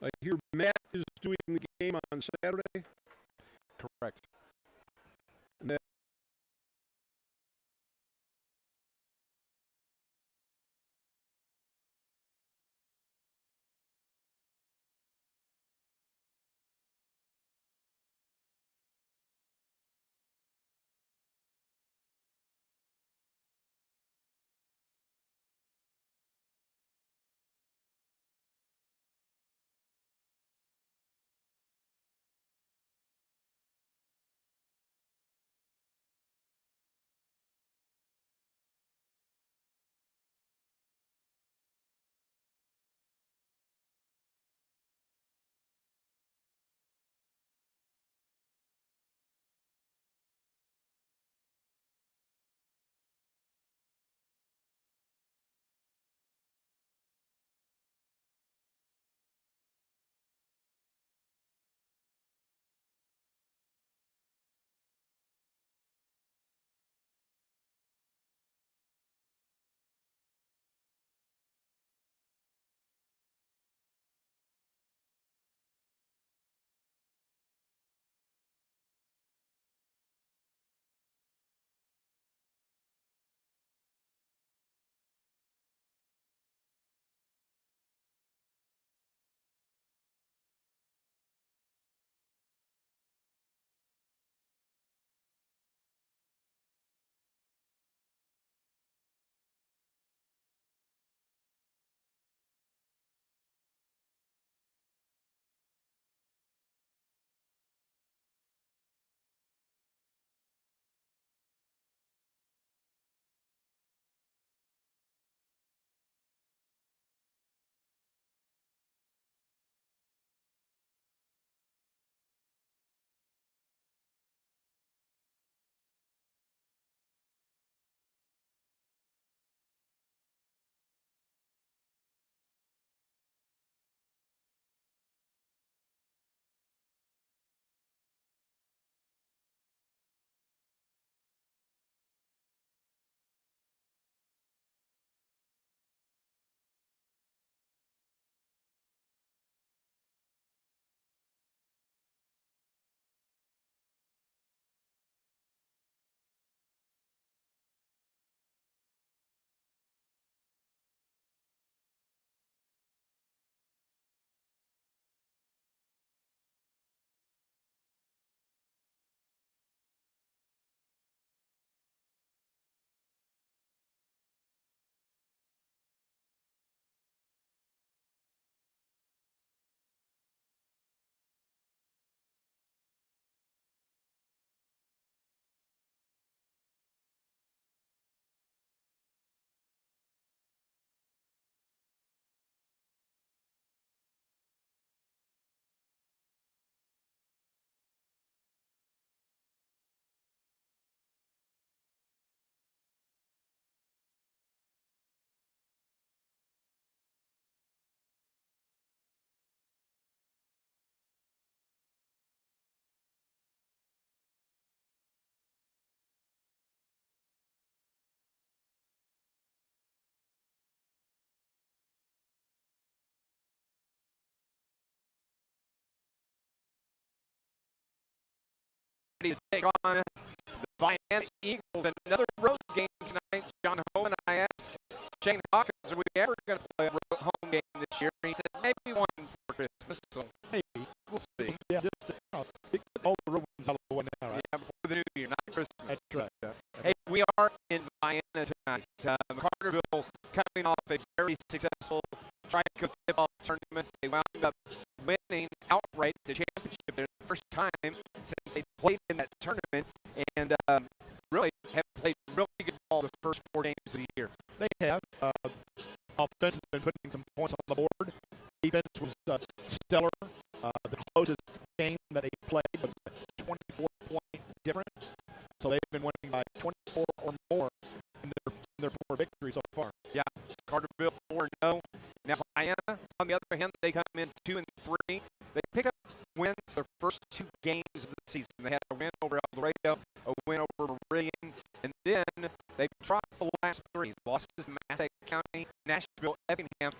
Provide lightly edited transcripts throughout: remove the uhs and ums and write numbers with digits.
I hear Matt is doing the game on Saturday. Correct. And that ready to take on the Vienna Eagles. Another road game tonight. John Homan, I asked Shane Hawkins, are we ever going to play a home game this year? And he said, maybe one for Christmas. So maybe. We'll see. Yeah, just all the road ones out of the way now, right? Yeah, before the new year, not Christmas. That's right. Hey, we are in Vienna tonight. Carterville coming off a very successful Trico football tournament. They wound up winning outright the championship. They're the first time since they played in that tournament, and really have played really good ball the first 4 games of the year. They have. Offense has been putting some points on the board. Defense was stellar. The closest game that they played was a 24-point difference. So they've been winning by 24 or more in their 4 victories so far. Yeah, Carterville 4-0. Now Vienna, on the other hand, they come in 2-3. They pick up wins their first 2 games of the season. They had a win over El Dorado, a win over Meridian, and then they dropped the last 3. Lost versus Massachusetts County, Nashville, Effingham.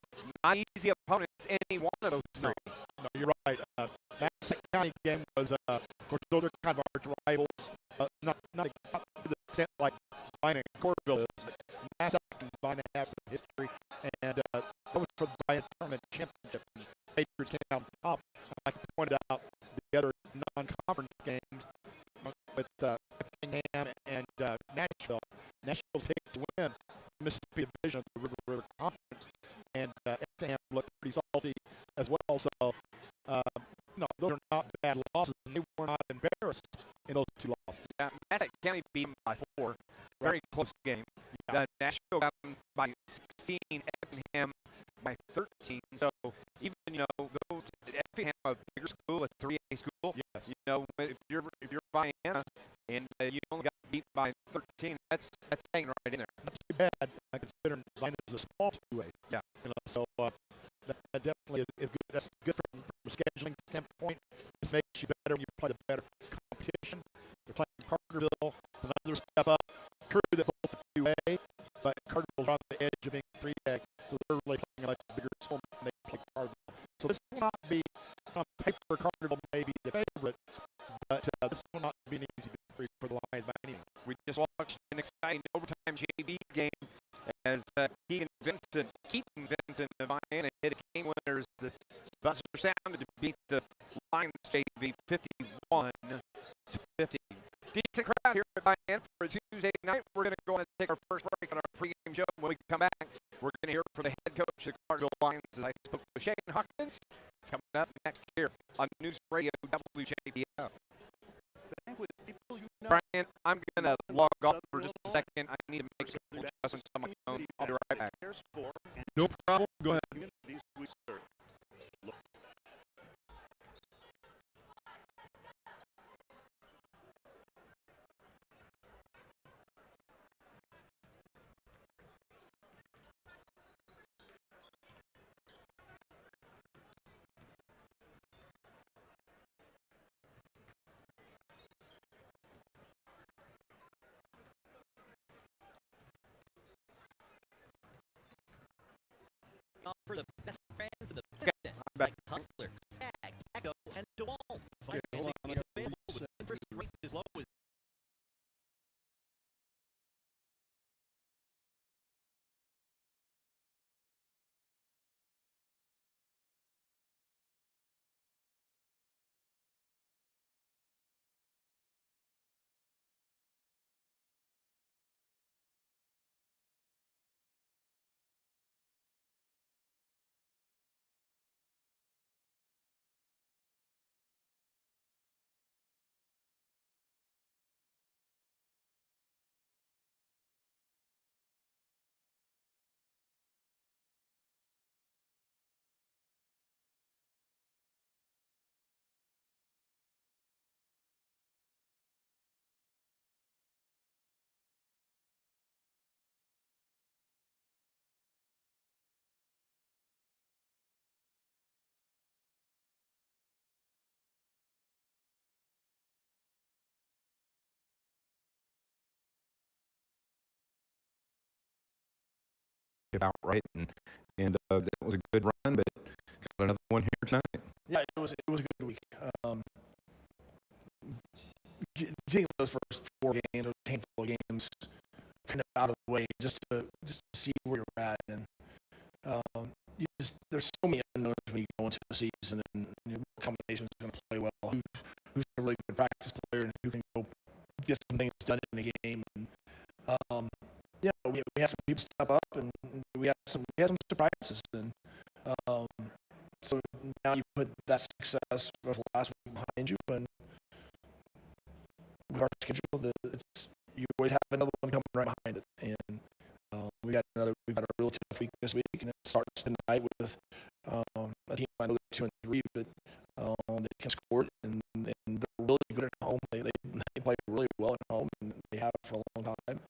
Not easy opponents, any one of those three. No, you're right. Massachusetts County game was, of course, those are kind of our rivals. Not to the extent like Vienna and Carterville is, but Massachusetts and Vienna have some history, and that was for the Vienna Tournament Championship. And Patriots came out on top. Like you pointed out, the other non-conference games with Effingham and Nashville. Nashville picked to win the Mississippi Division of the River Conference, and Effingham looked pretty salty as well. So, no, those are not bad losses, and they were not embarrassed in those two losses. Yeah, Massachusetts County beat them by 4. Very close game. Nashville got them by 16, Effingham by 13. So even, though Effingham a bigger school, a 3A school, yes. If you're Vienna and you only got beat by 13, that's hanging right in there. Not too bad. I consider Vienna as a small 2A. Yeah. So that definitely is good. That's good from a scheduling standpoint. This makes you better when you play the better competition. They're playing Carterville, another step up. True, they're both 2A, but Carterville's on the edge of being 3A, so they're really playing a much bigger school than they play Carterville. So this will not be, on paper, Carterville may be the favorite, but this will not be an easy victory for the Lions by any means. We just watched an exciting overtime JV game as Keaton Vincent of Vienna hit a game winner. The buzzer sounded to beat the Lions JV 51-50. Decent crowd here at Vienna for a Tuesday night. We're going to go on and take our first break on our pregame show. When we come back, we're going to hear from the head coach of the Carterville Lions as I spoke with Shane Hawkins. It's coming up next here on News Radio WJPF. Brian, I'm going to log off for just a second. I need to make some adjustments on my phone. I'll be right back. No problem. Go ahead. For the best brands of the business, like Hustler, Sag, Echo, and DeWalt. Financing is available with interest rates as low as about right, and that was a good run, but got another one here tonight. Yeah, it was a good week. Getting those first 4 games, those handful of games, kind of out of the way, just to see where you're at, and there's so many unknowns when you go into the season, and what combination is going to play well, who's a really good practice player, and who can go get some things done in the game. And we had some people step up, and we had some surprises, and so now you put that success of last week behind you, and with our schedule, you always have another one coming right behind it, and we got a real tough week this week, and it starts tonight with a team I know they're 2-3, but they can score it, and they're really good at home. They play really well at home, and they have for a long time.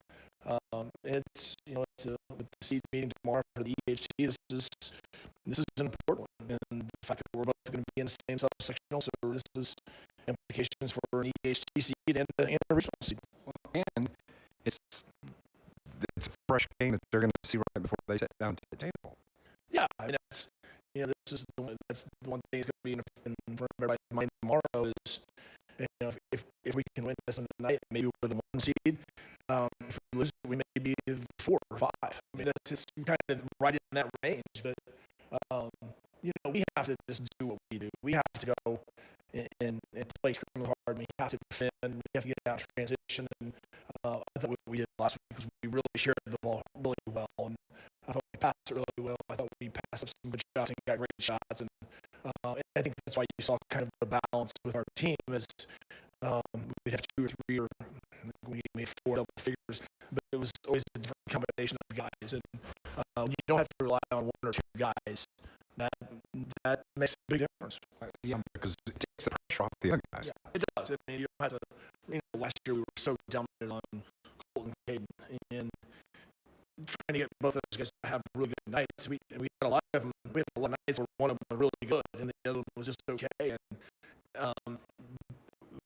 It's with the seed meeting tomorrow for the EHT. This is an important one, and the fact that we're both going to be in the same subsectional, so this is implications for an EHT seed and a regional seed. And it's a fresh fresh game that they're going to see right before they sit down to the table. Yeah, I mean, that's this is that's the one thing that's going to be in front of everybody's mind tomorrow is, if we can win this tonight, maybe we're the 1 seed. If we lose, we may be 4 or 5. I mean, that's just kind of right in that range. But we have to just do what we do. We have to go and play extremely hard. We have to defend. We have to get out of transition. And I thought what we did last week was we really shared the ball really well. And I thought we passed it really well. I thought we passed up some good shots and got great shots. And I think that's why you saw kind of the balance with our team is we'd have 2 or 3 or we made 4 double figures, but it was always a different combination of guys. And you don't have to rely on 1 or 2 guys. That makes a big difference. Yeah, because it takes the pressure off the other guys. Yeah, it does. I mean, you don't have to. Last year we were so dominant on Colton and Caden, and trying to get both of those guys to have really good nights. We had a lot of them. We had a lot of nights where one of them was really good, and the other one was just okay. And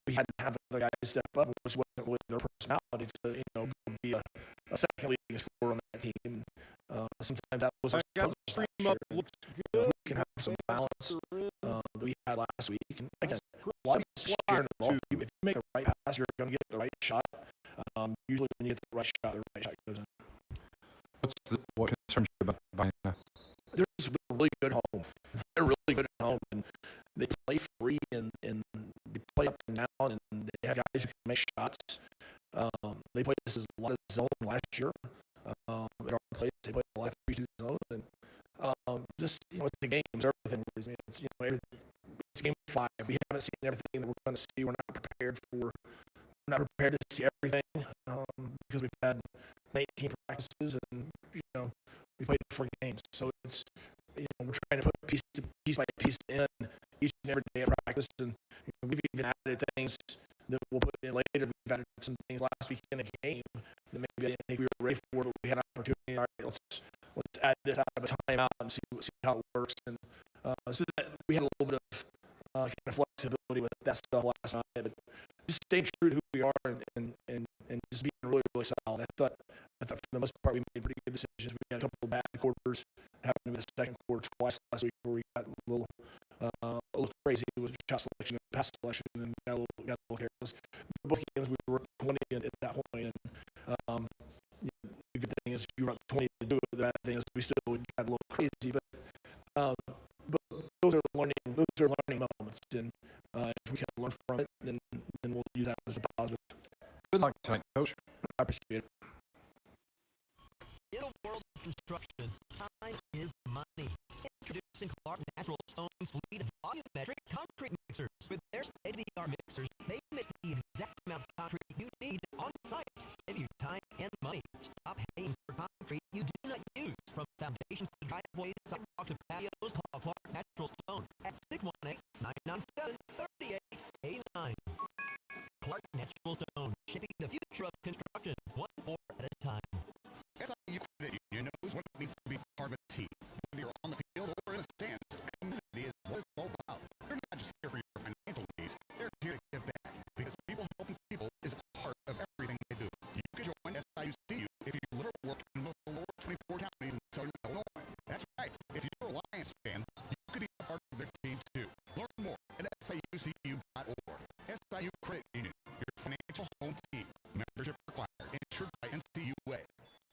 we had to have other guys step up, which wasn't really their personality to be a second leading scorer on that team. Sometimes that was our struggle last year. We can have some balance that we had last week. And again, a lot of sharing the ball. If you make the right pass, you're going to get the right shot. Usually when you get the right shot goes in. What concerns you about Vienna? They're really good at home. They're really good at home, and they play free and they play up and down, and they have guys who can make shots. They played this as a lot of zone last year. At our place, they played a lot of 3-2 zone, and it's the games, everything. It's game 5. We haven't seen everything that we're going to see. We're not prepared for. We're not prepared to see everything because we've had 19 practices and we played 4 games. So it's we're trying to put piece by piece in each and every day of practice, and we've even added things that we'll put in later. We've added some things last week in a game that maybe I didn't think we were ready for, but we had an opportunity. All right, let's add this out of a timeout and see how it works. And so that we had a little bit of kind of flexibility with that stuff last night, but just staying true to who we are and just being really, really solid. I thought for the most part we made pretty good decisions. We had a couple of bad quarters. Happened in the second quarter twice last week where we got a little crazy with shot selection and pass selection and got a little careless. Both games we were up 20 at that point, and the good thing is you were up 20 to do it. The bad thing is we still got a little crazy, but those are learning moments, and if we can learn from it, then we'll use that as a positive. Good luck tonight, Coach. I appreciate it. In a world of construction, time is money. Introducing Clark Natural Stone's fleet of volumetric concrete mixers. With their state-of-the-art mixers, they mix the exact amount of concrete you need on site. Save you time and money. Stop paying for concrete you do not use. From foundations to driveways, sidewalks to patios, call Clark Natural Stone at 618-997-3889. Clark Natural Stone, shaping the future of construction, one board at a time. SIU Credit Union knows what it means to be part of a team. Whether you're on the field or in the stands, community is what it's all about. They're not just here for your financial needs. They're here to give back because people helping people is a part of everything they do. You can join SIUCU if you live or work in the lower 24 counties in Southern Illinois. That's right. If you're a Lions fan, you could be a part of their team too. Learn more at SIUCU.org. SIU Credit Union, your financial home team. Membership required. Insured by NCUA.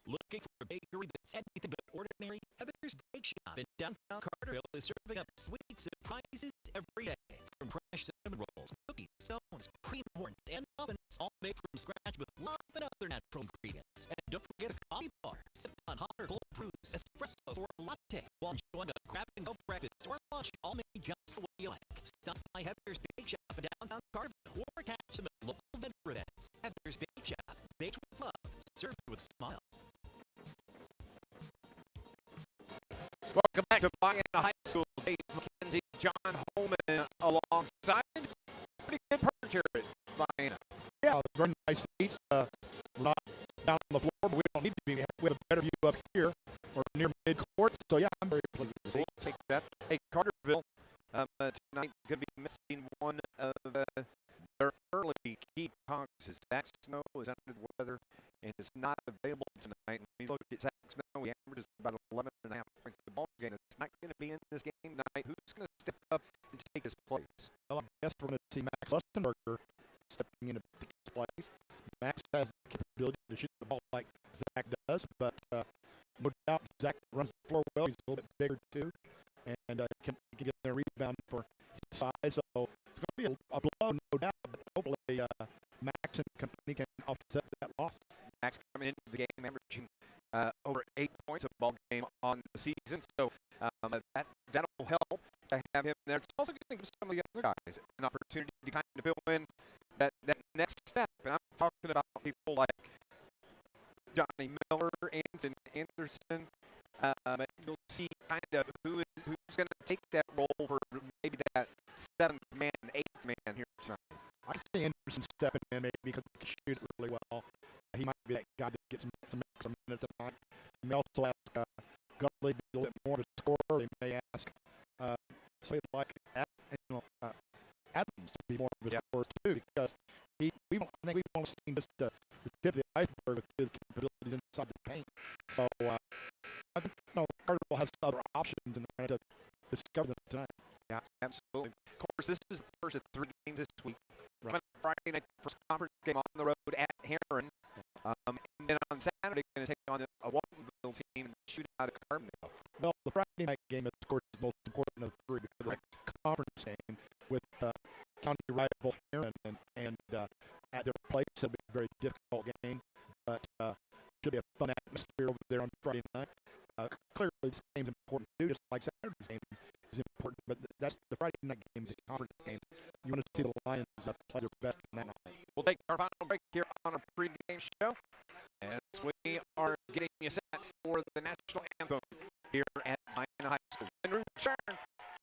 Looking for a bakery that's anything but ordinary? Heather's Bake Shop in downtown Carterville is serving up sweet surprises every day. From fresh cinnamon rolls, cookies, scones, cream horns, and muffins, all made from scratch with love and other natural ingredients. And don't forget a coffee bar. Sip on hot or cold brews, espressos, or latte while enjoying a grab-and-go breakfast or lunch, all made just the way you like. Stop by Heather's Bake Shop in downtown Carterville or catch them at local vendor events. Heather's Bake Shop, baked with love, served with a smile. Welcome back to Vienna High School. Dave McKenzie, John Homan alongside. Pretty good perch here at Vienna. Yeah, very nice seats. We're not down on the floor, but we don't need to be. We have a better view up here or near mid-court. So, yeah, I'm very pleased to see. We'll take that. Hey, Carterville tonight going to be missing one of their early key cogs. Zach Snow is under the weather and is not available tonight. And we look at in this game tonight? Who's going to step up and take his place? Well, I guess we're going to see Max Lustenberger stepping into his place. Max has the capability to shoot the ball like Zach does, but no doubt Zach runs the floor well. He's a little bit bigger too, and can get there and rebound for his size. So it's going to be a blow, no doubt, but hopefully Max and company can offset that loss. Max coming into the game averaging over 8 points a ball game on the season, so that'll help to have him there. It's also going to give some of the other guys an opportunity to kind of fill in that next step. And I'm talking about people like Johnny Miller, Anson Anderson. You'll see kind of who's going to take that role for maybe that 7th man, 8th man here tonight. I see Anderson stepping in maybe because he can shoot it really well. He might be that guy to get some extra minutes tonight. You may also ask Gully to be a little bit more of a scorer. They may ask somebody like Adams to be more of a scorer too, because I think we've only seen just the tip of the iceberg of his capabilities inside the paint. So I think Carterville has other options, and they're going to discover them tonight. Yeah, absolutely. Of course, this is the first of 3 games this week. Right. Friday night, first conference game on the road at Heron. And then on Saturday, going to take on a Waltonville team and shoot out at Carbondale. Well, the Friday night game, of course, is the most important of the 3 because it's a conference game with county rival Heron, and at their place, it'll be a very difficult game, but should be a fun atmosphere over there on Friday night. Clearly, this game's important too, just like Saturday's game is important, but that's the Friday night game is a conference game. You want to see the Lions play their best in that night. We'll take our final break here on our pregame show as we are getting you set for the national anthem here at Vienna High School. When we return,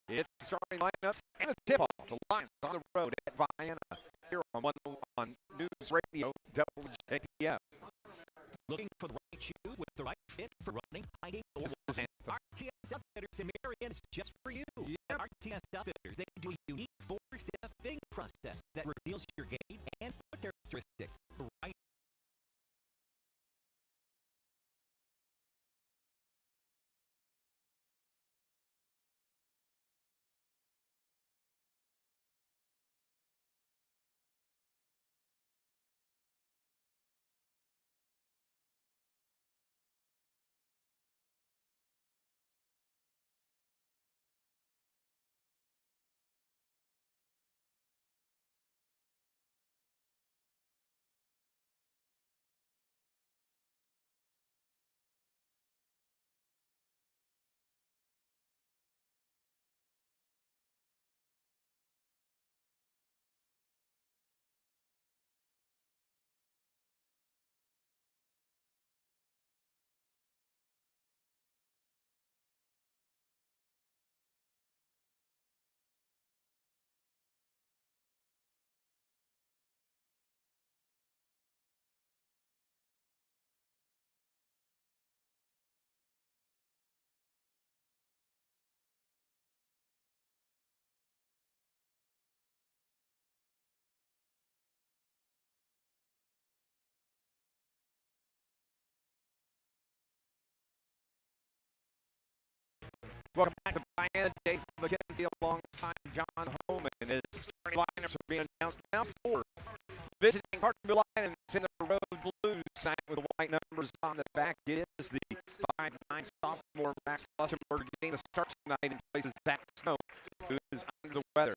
it's starting lineups and a tip-off. The Lions on the road at Vienna here on News Radio WJPF. Looking for the right shoe with the right fit for running, hiking, or walking? RTS Outfitters in Marion is just for you. At RTS Outfitters, they do a unique 4-step fitting process that reveals your gait and foot characteristics. The right Welcome back to Vienna. Dave McKenzie alongside John Homan. As starting lineups are being announced now for visiting Carterville Lions in the road blues tonight with the white numbers on the back. It is the 5'9" sophomore Max Lustenberger getting the start tonight in place of Zach Snow, who is under the weather.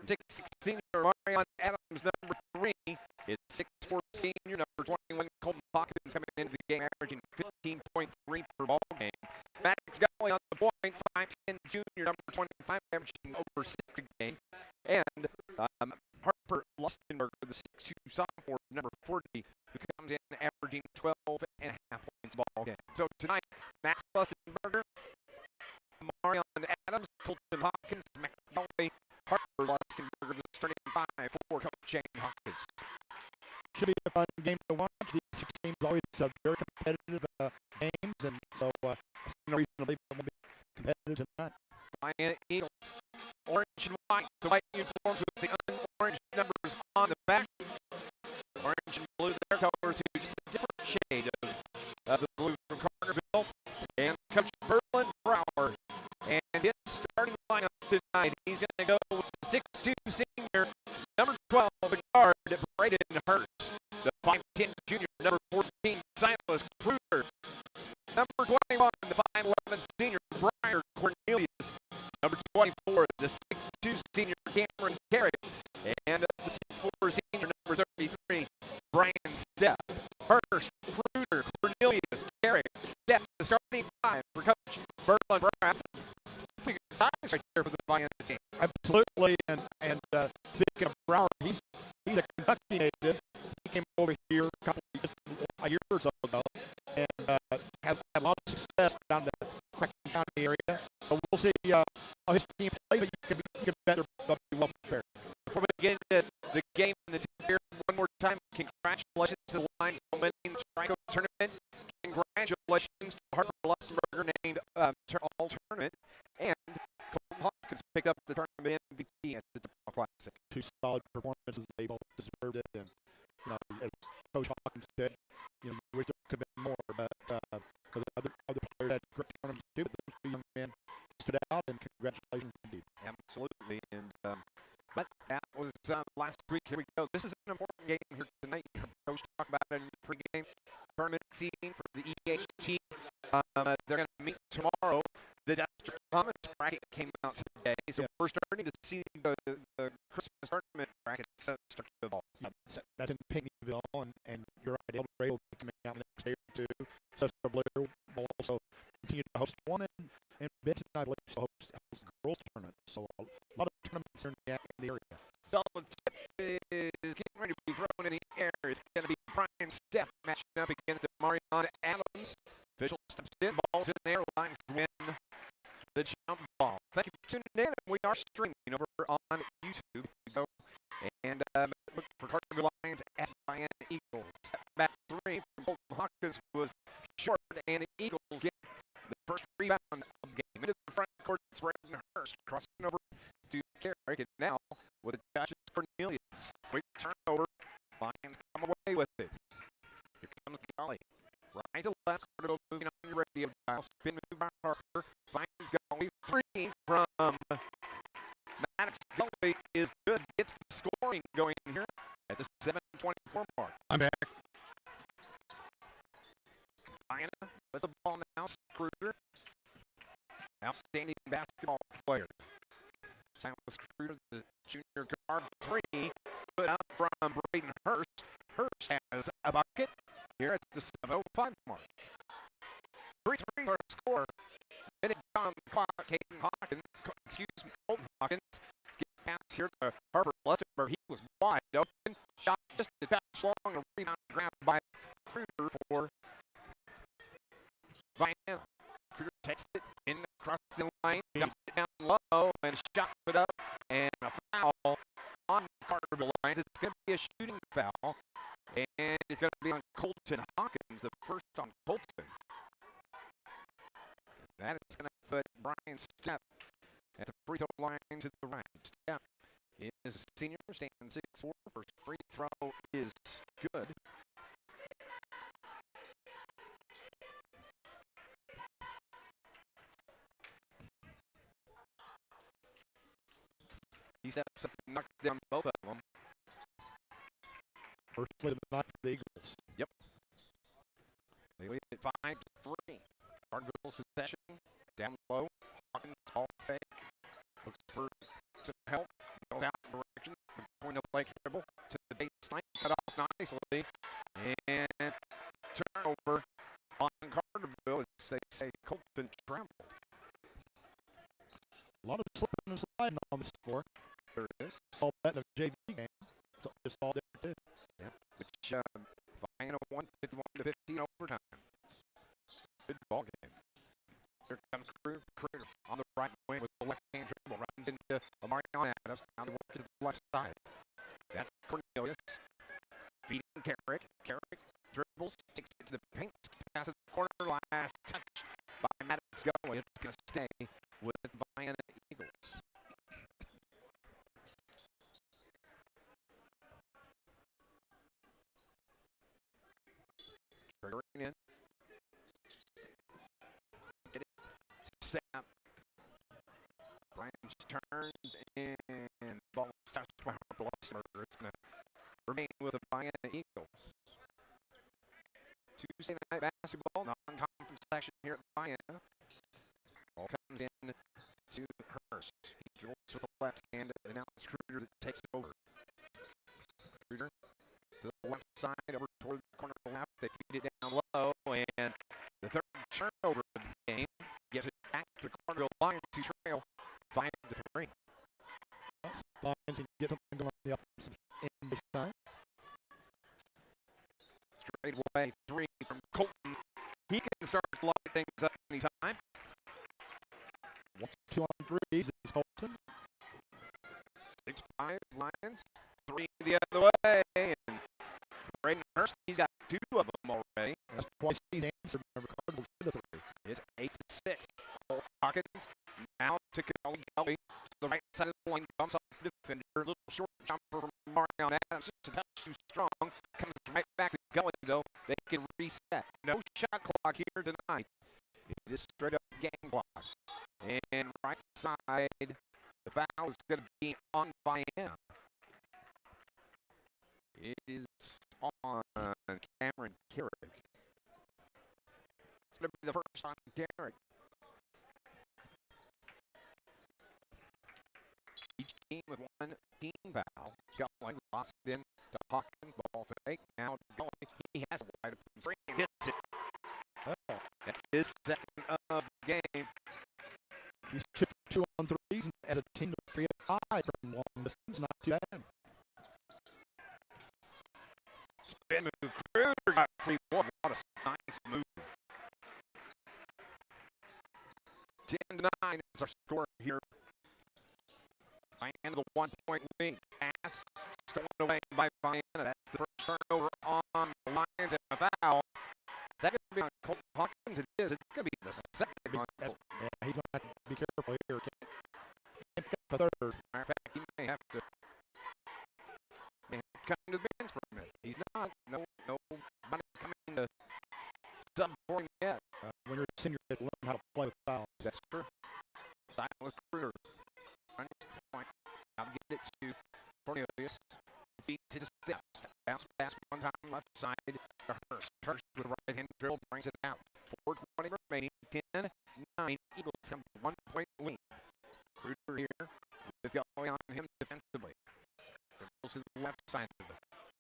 6'6" senior Marion Adams, number 3. It's 6'4" senior number 21 Colton Hawkins coming into the game averaging 15.3 per ball game. Max Gully on the point, 5'10" junior number 25 averaging over 6 a game. And Harper Lustenberger, the 6'2" sophomore number 40, who comes in averaging 12.5 points a ball game. So tonight, Max Lustenberger, Marion Adams, Colton Hawkins, Max Gully, Harper Lustenberger, the starting 5 for Coach Shane Hawkins. Should be a fun game to watch. These 2 teams always very competitive games, and so there's no reason to believe it won't be competitive tonight. Vienna Eagles, orange and white, the white uniforms with the orange numbers on the back. Orange and blue, their colors too, just a different shade of the blue from Carterville. And Coach Berlin Brower. And it's 5'11" senior Brian Cornelius, number 24, the 6'2" senior Cameron Carrick, and the 6'4" senior number 33, Brian Stepp. Hurst, Kruger, Cornelius, Carrick, Stepp, the starting five for Coach Berlin Brass. Big size right there for the Vienna team. Absolutely, and speaking of Brower, he's a Kentucky native. He came over here a year or so ago, and had a lot of success down in the Cracken County area. So we'll see how his team plays, but you can bet they'll be well prepared. Before we get into the game and the team here, one more time, congratulations to the Lions on winning the Trico tournament. Congratulations to Harper Lustenberger named All-Tournament. And Colton Hawkins picked up the tournament MVP at the Temple Classic. Two solid performances. They both deserved it. And, as Coach Hawkins said, we wish there could have been more. But the other players had great tournaments too. But those two young men stood out, and congratulations indeed. Absolutely. And but that was last week. Here we go. This is an important game here tonight. Coach talked about it in the pregame tournament seeding for the EHT. They're going to meet tomorrow. The District Commons bracket came out today, so yes. we're starting to see the Christmas tournament bracket start to evolve. Yeah, that's in Pinckneyville, and you're right, El Dorado will be coming out in the next day or two. Cesar Blair will also continue to host one, and Benton, I believe, will host the girls tournament. So a lot of tournaments are in the area. So the tip is getting ready to be thrown in the air. It's going to be Brian Stepp matching up against Marion Adams. Official steps in, balls in there, Lions win the jump ball. Thank you for tuning in. We are streaming over on YouTube. So, and look for Carterville Lions at Vienna Eagles. Back three from Colton Hawkins was short, and the Eagles get the first rebound of the game. Into the front court, it's Braden Hurst crossing over to Carrick, and now with a touch, it's Cornelius. Quick turnover. Lions come away with it. Here comes Golly. Right to left, Carterville moving on your radio dial. Spin move by Harper. Finds Golly. Three from Maddox. Golly is good. Gets the scoring going here at the 7:24 mark. I'm back. Vienna with the ball now. Kruger. Outstanding basketball player. Silas Kruger, the junior guard. Three put up from Braden Hurst. Hurst has a bucket here at the 7:05 mark. 3 threes are score. Minute on the clock. Colton Hawkins. Get pass here to Harper Lustenberg. He was wide open. Shot just a touch long. A rebound grabbed by Kruger for Vienna. Kruger takes it in across the line. Dumps it down low and a shot put up and a foul on Carterville Lions. It's going to be a shooting foul. And it's going to be on Colton Hawkins, the first on Colton. That is going to put Brian Stepp at the free throw line to the right. Stepp is a senior, standing 6'4". First free throw is good. He steps up and knocks down both of them. First play of the night for the Eagles. Yep. They lead at 5-3. Carterville's possession. Down low. Hawkins ball fake. Looks for some help. Goes out in direction. Point of leg dribble to the baseline. Cut off nicely. And turnover on Carterville as they say Colton traveled. A lot of slipping and sliding on this score. There it is. Saw that in the JV game. So it's all there too. Yeah. Which Vienna won 51-15 overtime. Good ball game. Here comes Kruger on the right wing with the left hand dribble. Runs into Marion Adams. Now the work is the left side. That's Cornelius. Feeding Carrick. Carrick dribbles. Takes it to the paint. Pass to the corner. Last touch by Maddox Gully. It's going to stay with Vienna Eagles. Triggering in. Get it. Snap. Brian just turns and ball is touched by Harper Lustenberger. It's going to remain with the Vienna Eagles. Tuesday night basketball, non-conference action here at Vienna. Ball comes in to Hurst. He drills with the left hand, and now it's Kruger that takes it over. Kruger to the left side, over toward the corner left. They feed it down low, and the third turnover of the game gets it back to Carterville Lions to trail 5-3. Lions can get something going on the offensive end this time. Straight away, 3 from Colton. He can start to light things up anytime. 1-2 on threes is Colton. 6-5 Lions, 3 the other way, and Braden Hurst, he's got 2 of them already. That's twice he's answered. Remember, Cardinals hit the 3. It's 8-6. Hawkins now to Kelly to the right side of the lane, bumps off the defender. Little short jumper from Marion Adams, just a touch too strong. Comes right back to Gully, though. They can reset. No shot clock here tonight. It is straight up gang block. And right side, the foul is going to be on Vienna. It is on Cameron Carrick. It's going to be the first on Carrick. Each team with 1 team foul. Gully lost it in to Hawkins. Ball fake. Now Gully. He has a wide open three and hits it. Oh. That's his second of the game. He's 2 on threes at a team of 3 at 5 from long distance. Not too bad. Spin move. Kruger got free ball. What a nice move. 10-9 is our score here. Vienna the 1-point lead. Pass stolen away by Vienna. That's the first turnover on the Lions and a foul. Is that going to be on Colton Hawkins? It is. It's going to be the second on Colton. Yeah, he's going to have to be careful here. Can't pick up a third. Matter of fact, he may have to come to the bench for a minute. He's not. Nobody coming to sub for him yet. When you're a senior, you learn how to play with fouls. That's true. Silas Kruger. Runs the point. I'll get it to Cornelius. Feeds it to Steps. Bounce pass one time left side to Hurst. Hurst with a right hand dribble brings it out. 4:20 remaining. 10-9. Eagles have a 1-point lead. Kruger here. They've got going on him defensively. Dribbles to the left side of the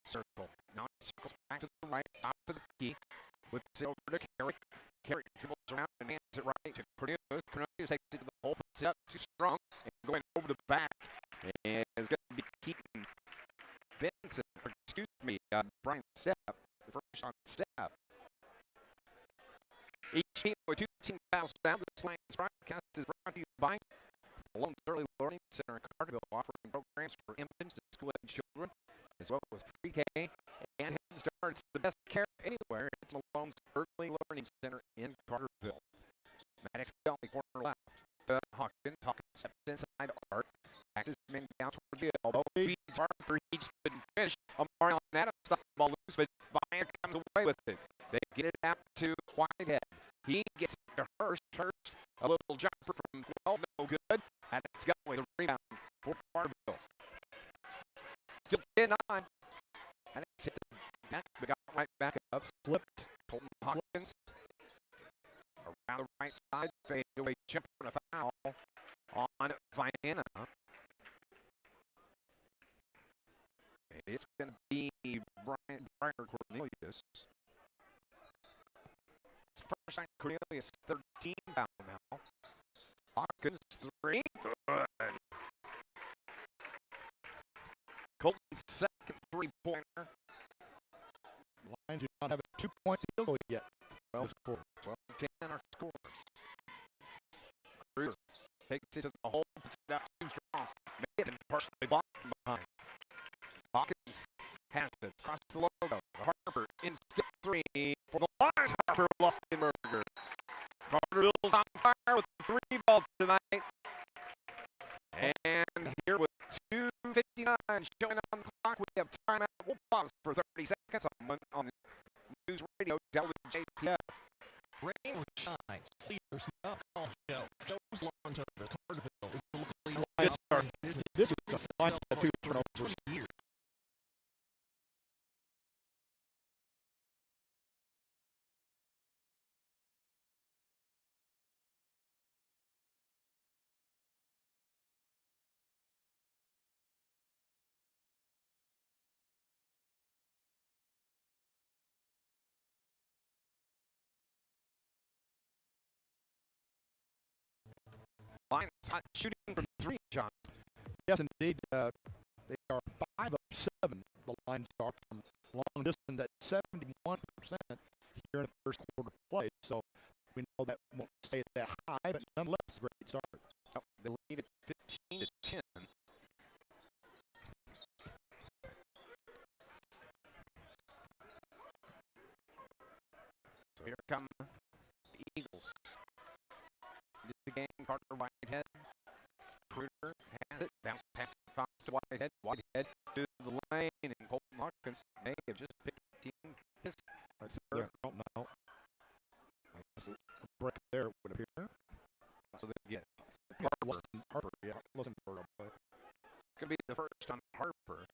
circle. Now it circles back to the right, top of the key. Whips it over to Carrick. Carrick dribbles around and hands it right to Cornelius. Cornelius takes it to the hole, puts it up too strong, and going over the back. And is going to be keeping Benson, or excuse me, Brian Stepp, the first on Stepp. Each team with 2 team fouls down. This Lions broadcast is brought to you by Loans Early Learning Center in Carterville, offering programs for infants and school-age children, as well as pre-K and Head Start. It's the best care anywhere. It's the Loans Early Learning Center in Carterville. Maddox Gully, corner left. Hawkins steps inside Art. Axes men down toward the elbow. Feeds Harper. He just couldn't finish. Marion Adams stopped the ball loose, but Vienna comes away with it. They get it out to Whitehead. He gets it to Hurst. Hurst, a little jumper from 12, no good. Maddox Gully, the rebound for Carterville. Still 10-9. Maddox hit the back, but got right back up. Slipped. Colton Hawkins around the right side. Fade away jumper and a foul on Vienna. It's going to be Brian Cornelius. It's first time Cornelius, 13 foul now. Hawkins, 3. Good. Colton's second 3-pointer. Lions do not have a 2-point field goal yet. 12-10 our score. Kruger takes it to the hole, puts it out too strong. May have been partially blocked from behind. Hawkins has it across the logo. Harper in skip 3 for the Lions. Harper lost the burger. Carterville's on fire with the 3 ball tonight. And here with 2:59 showing on the clock, we have timeout. We'll pause for 30 seconds on NewsRadio WJPF. Rain or shine, Sleepers not all show. Joe's Lawn Service, Carterville is the locally Good start. business. This is Lions had 2 turnovers. Years. Lions hot shooting from three, John. Yes, indeed. They are 5 of 7. The Lions are from long distance at 71% here in the first quarter play. So we know that won't stay that high, but nonetheless, a great start. Oh, they lead at 15-10. So here come the Eagles. Into the game, Carter Whitehead. Kruger has it. Bounce pass to Whitehead. Whitehead to the lane, and Colton Hawkins may have just picked his. That's there. Oh, no. A break there would appear. So they get Harper, yeah. Lustenberg, but could be the first on Harper.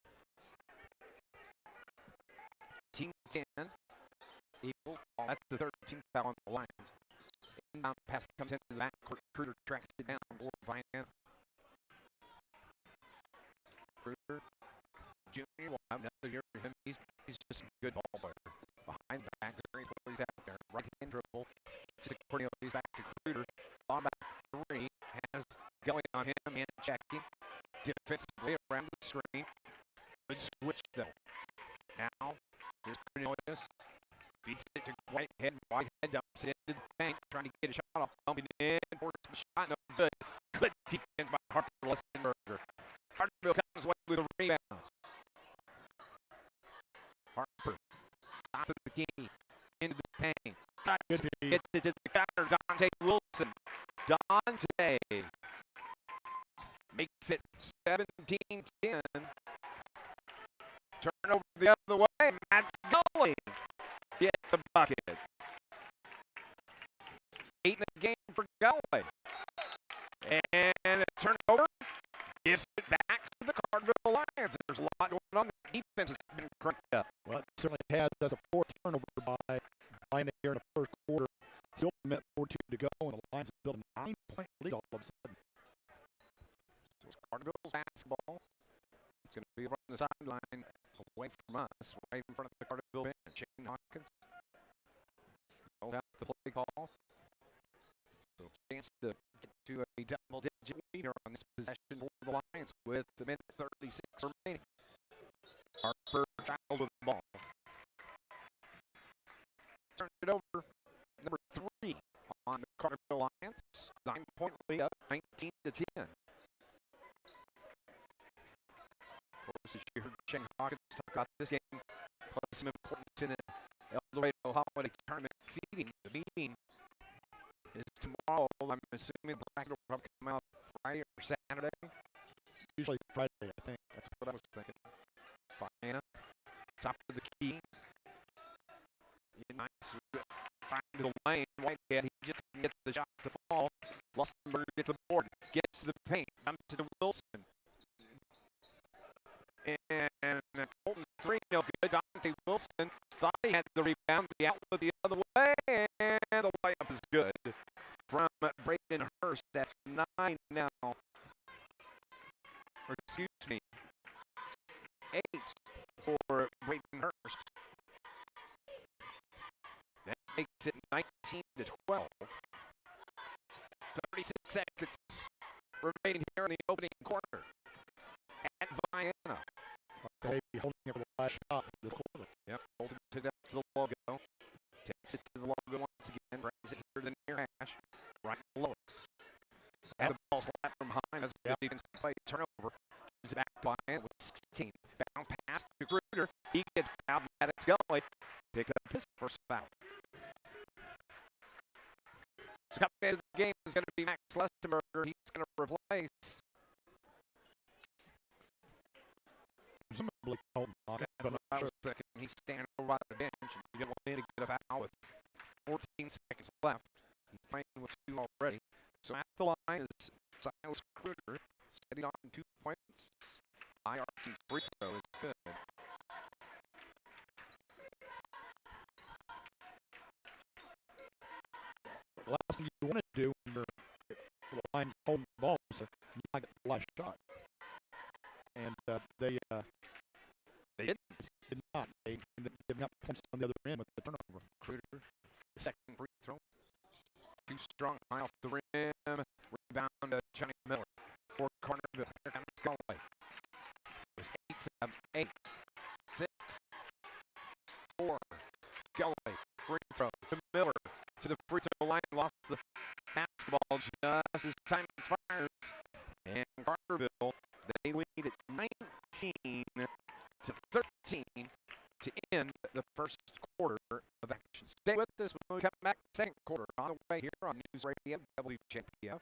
Team 10. Equal. Oh, that's the 13th foul on the Lions. Inbound pass comes into the back. Kruger tracks it down for Vienna. Kruger, Jr. will have another year for him. He's just a good ball player. Behind the back, very close out there. Right hand dribble. Cornelius back to Kruger. Ball back 3. Has going on him and checking. Defensively around the screen. Good switch though. Now, here's Cornelius. Feeds it to Whitehead. Whitehead dumps it into the bank, trying to get a shot off. Bumping in. Forces the shot. No good. Good defense by Harper Lustenberger. Carterville comes away with a rebound. Harper. Top of the key. Into the paint. Gets it to the counter. Dante Wilson. Dante makes it 17-10. Turnover the other way. Matt's Gully gets a bucket. 8 in the game for Gully. And a turnover gives it back to the Carterville Lions. There's a lot going on. The defense has been cranked up. well, it certainly has. That's a 4th turnover by Vienna here in the first quarter. Still meant 4-2 to go, and the Lions have built a 9-point lead all of a sudden. So it's Carterville's basketball. It's going to be over on the sideline away from us, right in front of the Carterville bench. Shane Hawkins rolled out the play call. So chance to get to a double-digit leader on this possession for the Lions with the minute 36 remaining. Harper child with the ball. Turn it over. Number 3 on the Carterville Lions. 9-point lead up, 19-10. Of course, as you heard Shane Hawkins talk about this game, play some importance in the El Dorado Holiday Tournament seeding. The meeting is tomorrow. I'm assuming the bracket will probably come out Friday or Saturday. Usually Friday, I think. That's what I was thinking. Vienna, top of the key. Nice. Trying to the lane. Whitehead, he just couldn't get the shot to fall. Lustenberger gets the board. Gets to the paint. Comes to Wilson. And Colton's 3, no good. Dante Wilson thought he had the rebound. The outlet the other way. And the layup is good from Braden Hurst. That's 9 now. Or excuse me. 8 for Braden Hurst. That makes it 19-12. 36 seconds remaining here in the opening quarter at Vienna. Okay, holding it for the last shot for this quarter. Yep, holding it up to the logo. Takes it to the logo once again. Brings it here to the near hash. Right below us. And the ball slapped from behind. That's a good defensive play. Turnover. Gives it back to Vienna with 16. Bounce pass to Kruger. He gets fouled. Maddox Gully picked up his first foul. So coming into the game is going to be Max Lustenberger. He's going to replace. Presumably Colton Hawkins, That's but what not I sure. was thinking. He's standing over by the bench, and you don't want him to get a foul with 14 seconds left. He's playing with 2 already. So at the line is Silas Kruger, sitting on 2 points. IRQ Trico is good. The last thing you want to do when you're the Lions holding the ball is to not get the last shot. And they did not. They got points on the other end with the turnover. Kruger, second free throw. Too strong high off the rim. Rebound to Johnny Miller for Carterville. Here comes Gully. There's 8, 6, 4. Gully. Free throw to Miller. To the free throw line. Lost the basketball just as time expires. And Carterville, they lead at 19-13 to end the first quarter of action. Stay with us when we come back. Second quarter on the way here on NewsRadio WJPF.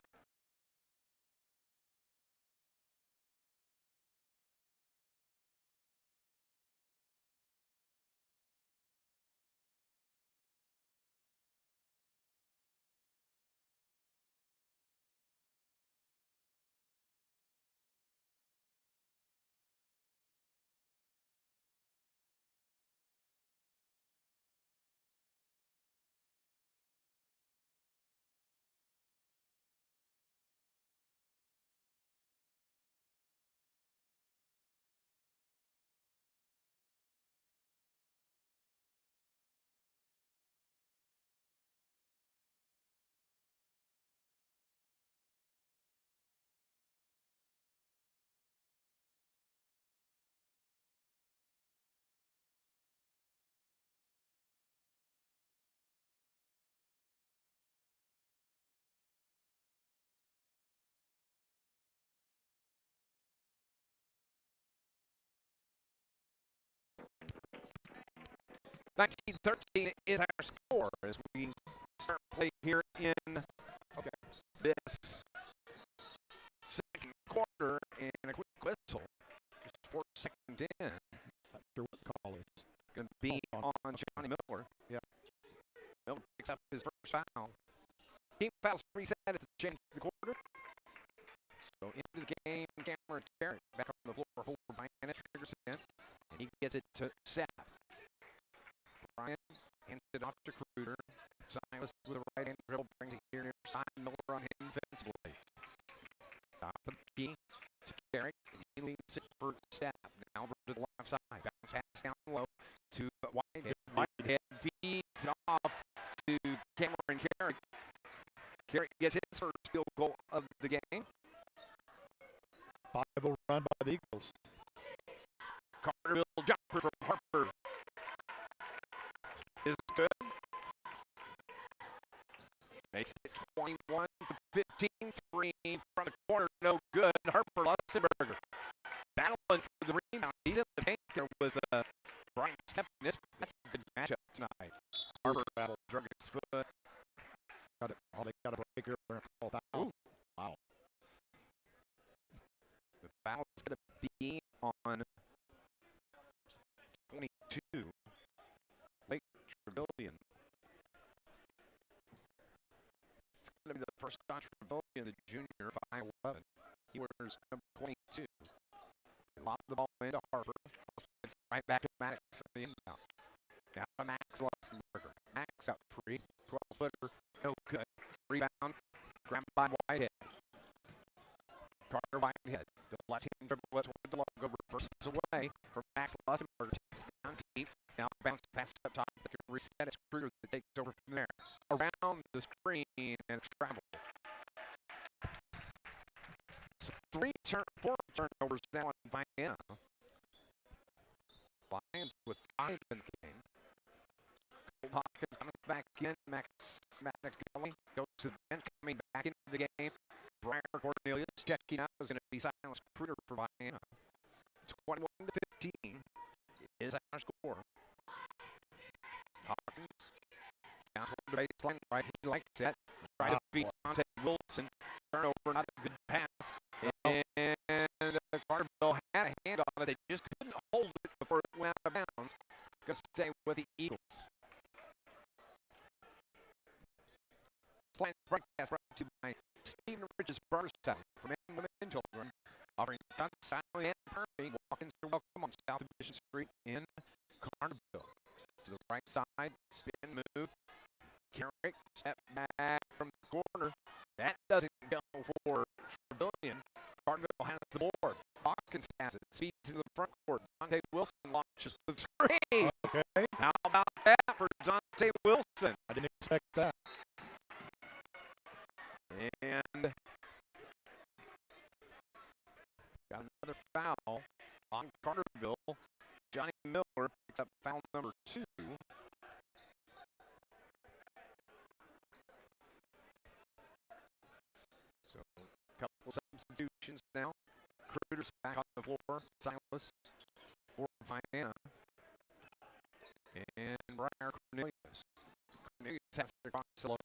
(19-13) is our score as we start play here in this second quarter. And a quick whistle, just 4 seconds in. Not sure what call it's going to be on Johnny Miller. Yeah. Miller picks up his first foul. Team fouls reset at the change of the quarter. So into the game, Cameron Carrick back on the floor for Vienna, triggers in, and he gets it to Seth. Brian hands it off to Kruger. Silas with a right-hand dribble brings it here near side. Miller on him defensively. Top of the key to Carrick. He leaves it for Steph. Now over to the left side. Bounce pass down low to Whitehead. Whitehead feeds it off to Cameron Carrick. Carrick gets his first field goal of the game. 5-0 run by the Eagles. Carterville jumper from Harper is good. Makes it 21-15. 3 from the corner, no good. Harper Lustenberger battling for the rebound. He's in the paint there with Brian Steppen. That's a good matchup tonight. Harper battle drug his foot. Got it. Oh, they got a break here. We're going to call foul. Ooh. Wow. The foul's going to be on 22. Lake Trevelyan. It's going to be the first on Trevelyan, the junior, 5'11". He wears number 22. Lob the ball into Harper. It's right back to Maddox on the inbound. Now to Max Lustenberger. Max out free. 12-footer. No good. Rebound. Grabbed by Whitehead. Carter Whitehead. The left-hand dribble toward the logo. Reverses away from Max Lustenberger. Takes it down deep. Now bounce pass up top. They can reset it. Kruger that takes over from there. Around the screen and travel. So 4 turnovers now in Vienna. Lions with 5 in the game. Cole Hawkins comes back in. Maddox Gully goes to the bench, coming back into the game. Briar Cornelius checking out. Is going to be Silas Kruger for Vienna. 21-15 is our score. Hawkins down to the baseline. Right, he likes that. Try to beat Dante Wilson. Turnover, not a good pass. And Carterville had a hand on it. They just couldn't hold it before it went out of bounds. Going to stay with the Eagles. Slant broadcast brought to you by Stephen Rich's Barstow for men, women, and children. Offering Dunn, Sally, and Perry. Walk-ins are welcome on South Division Street in Carterville. To the right side, spin move. Carrick, step back from the corner. That doesn't go for Trevelyan. Carterville has the board. Hawkins has it. Speeds into the front court. Dante Wilson launches the 3. Okay. How about that for Dante Wilson? I didn't expect that. on Carterville. Johnny Miller picks up foul number 2. So a couple substitutions now. Cruder's back on the floor. Silas for Vienna. And Brian Cornelius. Cornelius has to cross the logo.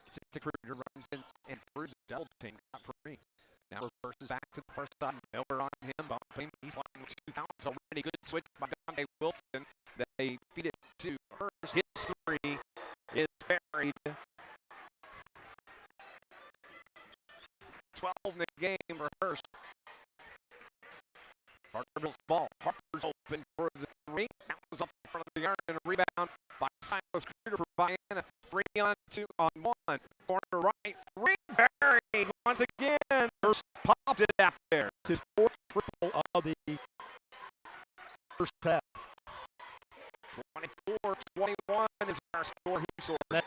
Gets it to Cruder, runs in and through the double team. Got free. Now reverses back to the first side. Miller on him. Bumping. He's line with 2 fouls already. Good switch by Dante Wilson. They feed it to Hurst. Hits 3. Is buried. 12 in the game for Hurst. Carterville's ball. Harper's open for the 3. That was up in front of the iron and a rebound by Silas Cruder for Vienna. 3 on 2 on 1. Corner right. 3 buried once again. Hurst popped it out there. His 4th triple of the first half. 24-21 is our score. He scored. That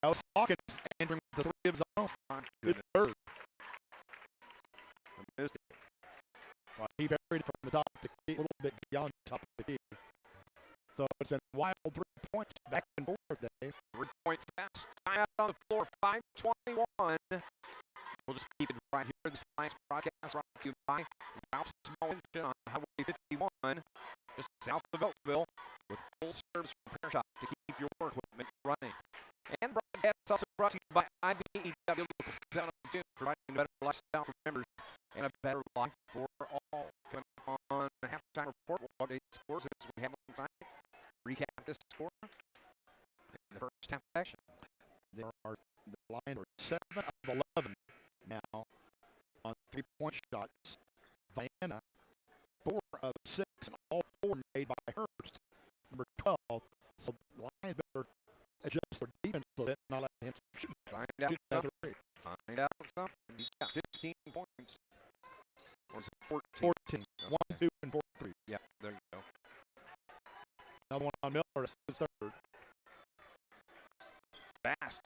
was Hawkins entering the 3 of his own. His 3rd. I missed it. Well, he buried it from the top of the key, a little bit beyond the top of the key. So it's been wild 3 points back and forth there. 3-point fast. Time out on the floor. 5:21. We'll just keep it right here. This Lions broadcast brought to you by Ralph's Small Engine on Highway 51, just south of Oakville, with full service repair shop to keep your equipment running. And broadcast also brought to you by IBEW Local 702, providing a better lifestyle for members and a better life for all. Coming up on the halftime report, we'll update scores as we have on site. Recap this score in the first half action. The Lions are 7 of 11 now on 3-point shots. Vienna 4 of 6, and all 4 made by Hurst, number 12. So the Lions better adjust their defense a little bit, not let him shoot. Find out something. Find out something. He's got 15 points. Or is it 14? 14. 1, 2, and 4 3. Yeah, there you go. Another one on Miller, that's his 3rd. Fast.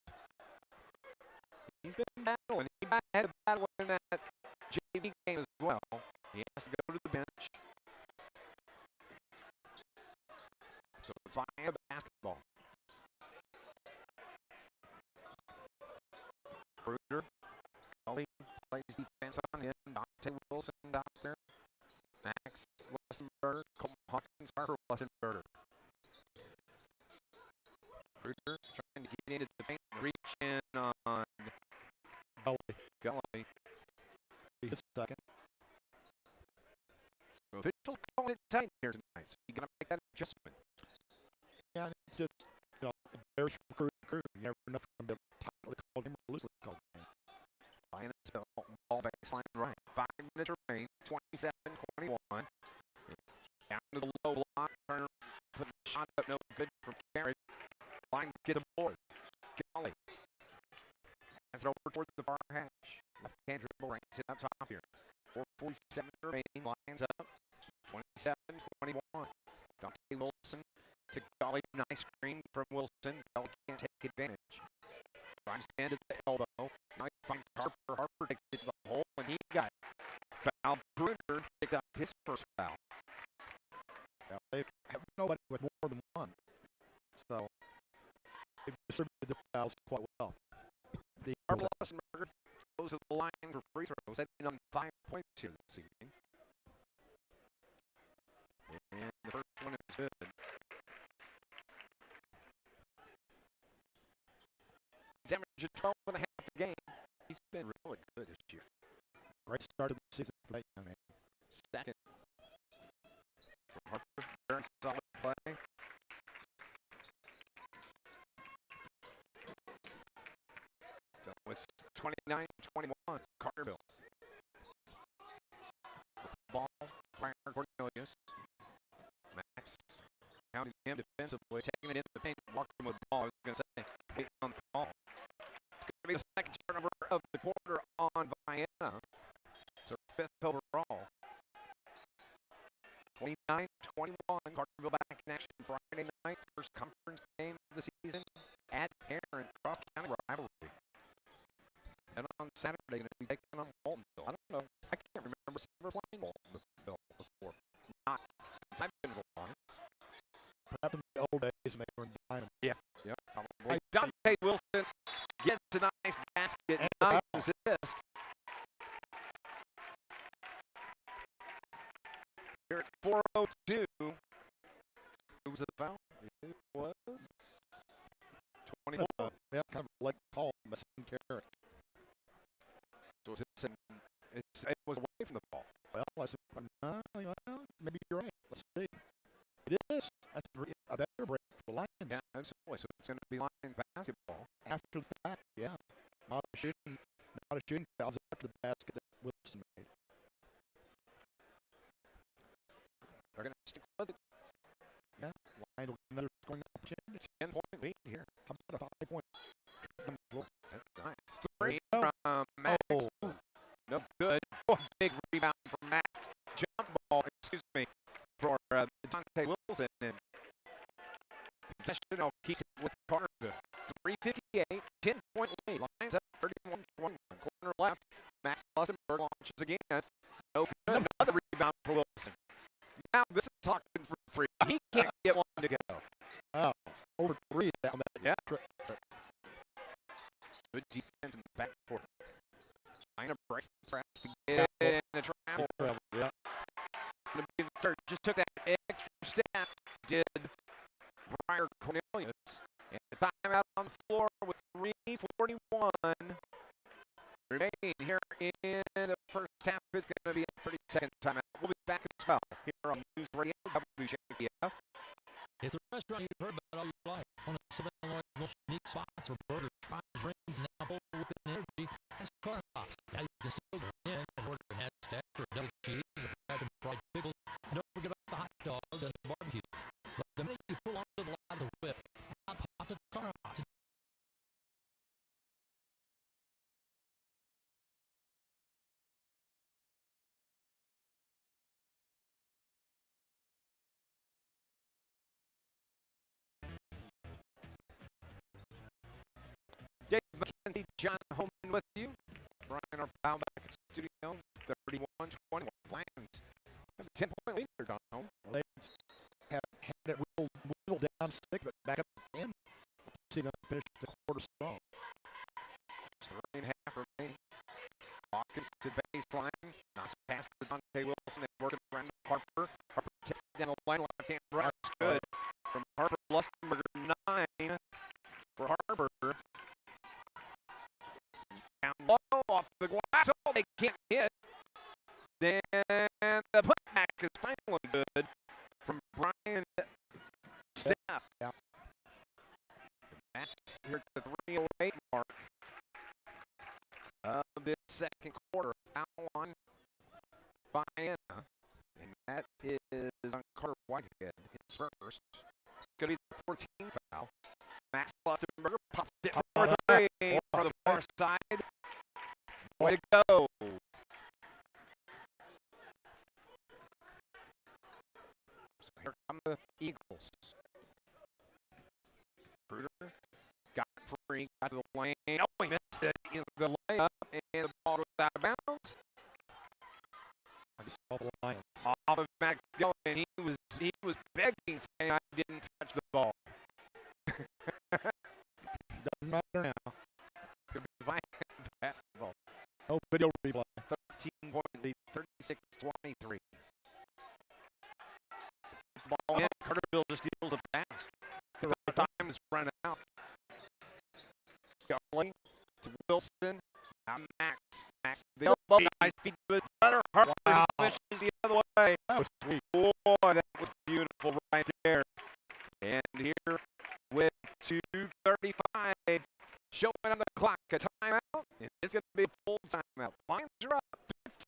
He's been battling. He had a battle in that JV game as well. He has to go to the bench. So it's Vienna basketball. Kruger. Cully plays defense on him. Dante Wilson out there. Max Westenberger. Colton Hawkins, Parker Westenberger. Kruger trying to get into the paint and reach in on Gully. His 2nd. So official calling it tight here tonight, so you got to make that adjustment. Yeah, and it's just, it varies from crew. You never know if it's going to be a tightly called game or loosely called game. Lion's ball baseline right. 5 minutes remain. 27-21. Down to the low block. Turner putting the shot up. No good from Carrick. Lions get a board. Gully has it over toward the far hash. Left-hand dribble ranks it up top here. 4:47 remaining. Lions up. 27-21. Dante Wilson to Gully. Nice screen from Wilson. Gully can't take advantage. Trying to stand at the elbow. Now he finds Harper. Harper takes it to the hole, and he got foul. Bruner picked up his first foul. Now, they have nobody with more than 1. So they've distributed the fouls quite well. The Harper Westenberger goes to the line for free throws. Heading on 5 points here this evening. And the first one is good. He's averaging 12 and a half a game. He's been really good this year. great start of the season for that young man. Second. Harper, very solid play. So it's 29-21, Carterville. With the ball, Brian Cornelius. Max counting him defensively, taking it in the paint, walking with the ball. I was going to say, waiting on the ball. It's going to be the second turnover of the quarter on Vienna. So fifth overall. 29-21, Carterville back in action Friday night, first conference game of the season at Heron, cross-county rivalry. And on Saturday, going to be taking on Waltonville. I don't know, I can't remember ever playing Waltonville before. since I've been to the Lions. Perhaps in the old days, when they were in Dynamo. Yeah, probably. Dante Wilson gets a nice basket, nice assist. Here at 4:02. Who was the foul? It was 24. Yeah, kind of like call, missing carrot. So it was away from the ball. Well, maybe you're right. Let's see. It is. That's a better break for the Lions. Yeah, absolutely. So it's going to be Lions basketball. After the fact, yeah. Not a shooting foul after the basket that Wilson made. They're going to stick with it. Yeah, Lions will get another scoring opportunity. It's a 10-point lead here. How about a 5-point? That's nice. Three from Max. Oh. No good. Oh, big rebound from Max. Jump ball, for Dante Wilson. And possession keeps it with Carterville. 3:58, 10-point lead. Lions up 31-21. Corner left. Max Lustenberg launches again. No good. Another rebound for Wilson. Now this is Hawkins for free. He can't get one to go. Oh, over 3 down that. Yeah. Good defense in the backcourt. Trying to break the press to get it in a travel. Yeah. Gonna be the third. Just took that extra step. Did Briar Cornelius. And the timeout on the floor with 3:41 remaining here in the first half. It's going to be a 30-second timeout. We'll be back as well here on NewsRadio WJPF. It's a restaurant you've heard about all your life. One of Savannah Illinois' most unique spots for burgers, fries, rings, and now bowl with energy. That's Carterville. Now you can still go in and order an Aztec or a double cheese or have fried pickles. And don't forget about the hot dog and the barbecue. But the minute you pull onto the line of the whip, pop to Carterville. Dave McKenzie, John Homan with you. Brian Arbau back at studio. 31-21. Lions have a 10-point lead there, John Homan. They have had it whittled down stick, but back up again. See them finish the quarter strong. 3.5 remaining. Hawkins to baseline. Nice pass to Dante Wilson and working around to Harper. Harper takes it down the lane. Left-hand rush. Good. From Harper. Lustenberger 9 for Harper. Down low off the glass. Oh, they can't hit. Then the putback is finally good from Brian Step. Yeah. That's here at the 3:08 mark of this second quarter. Foul on Vienna, and that is on Carter Whitehead. His first. It's going to be the 14th foul. Max Lustenberger pops it for three from the far side. Way to go. So here come the Eagles. Kruger got free, got to the lane. Oh, he missed it. The layup, and the ball was out of bounds. I just saw the Lions. Off of Max going, he was begging, saying I didn't touch the ball. Doesn't matter now. Could be Vienna basketball. No video replay. 13-point lead, 36-23. Ball in, Carterville just deals a pass. The time is running out. Going to Wilson. Now Max. Max, the elbow. Nice feed to his brother. Harper finishes the other way. That was sweet. Boy, that was beautiful right there. And here with 2:35 showing on the clock, a timeout. And it's going to be a full timeout. Lions are up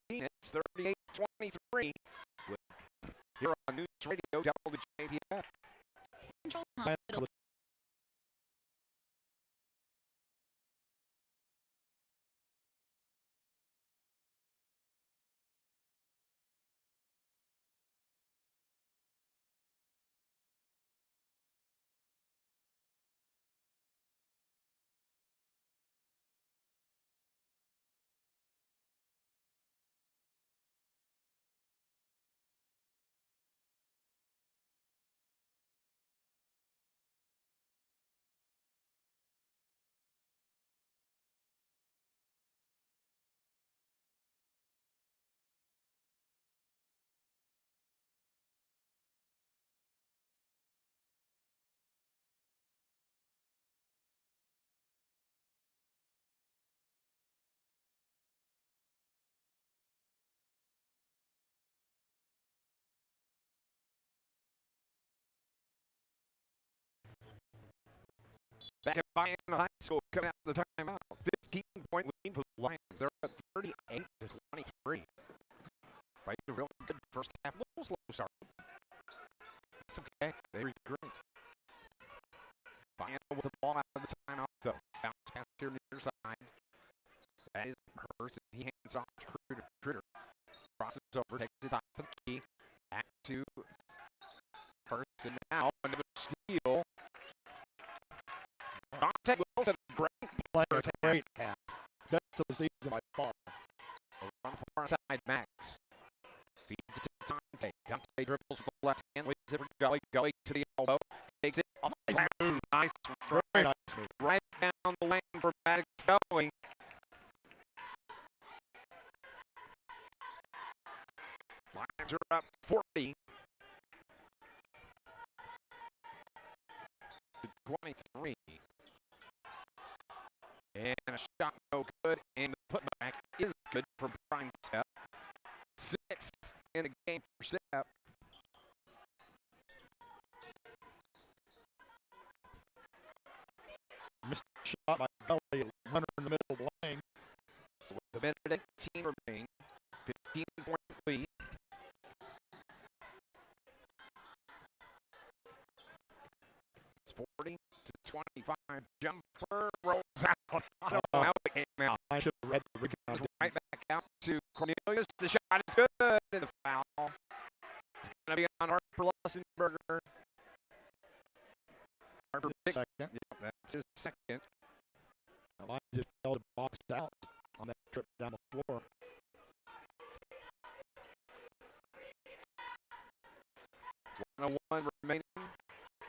15. It's 38-23. Here on News Radio, WJPF. Central Hospital. Back at Vienna High School coming out of the timeout. 15-point lead for the Lions. They're at 38-23. Played a real good first half. A little slow start. It's okay. They were great. Vienna with the ball out of the timeout, though. Bounce pass here near side. That is Hurst, and he hands off to Critter. Crosses over, takes it off of the key. Back to Hurst, and now another steal. Dante Wilson, great Playing a great half. Best of the season by far. on the far side, Max. Feeds it to Dante. Dante dribbles with the left hand, leaves it for Gully. Gully to the elbow. Takes it off the glass. Nice. Very nice move. Right down the lane for Maddox Gully. Lions are up 40 to 23. And a shot no good, and the putback is good for Brian Step. 6 in the game for Step. Missed shot by Gully. Runner in the middle of the lane. So with a minute 18 remaining, 15-point lead. It's 40 to 25. Jumper rolls out. I don't know how it came out. I should have read the Goes rebound. right back out to Cornelius. The shot is good, and the foul is going to be on Harper Lussenberger. Harper picks. Second. Yep, that's his second. The line just fell to box out on that trip down the floor. One remaining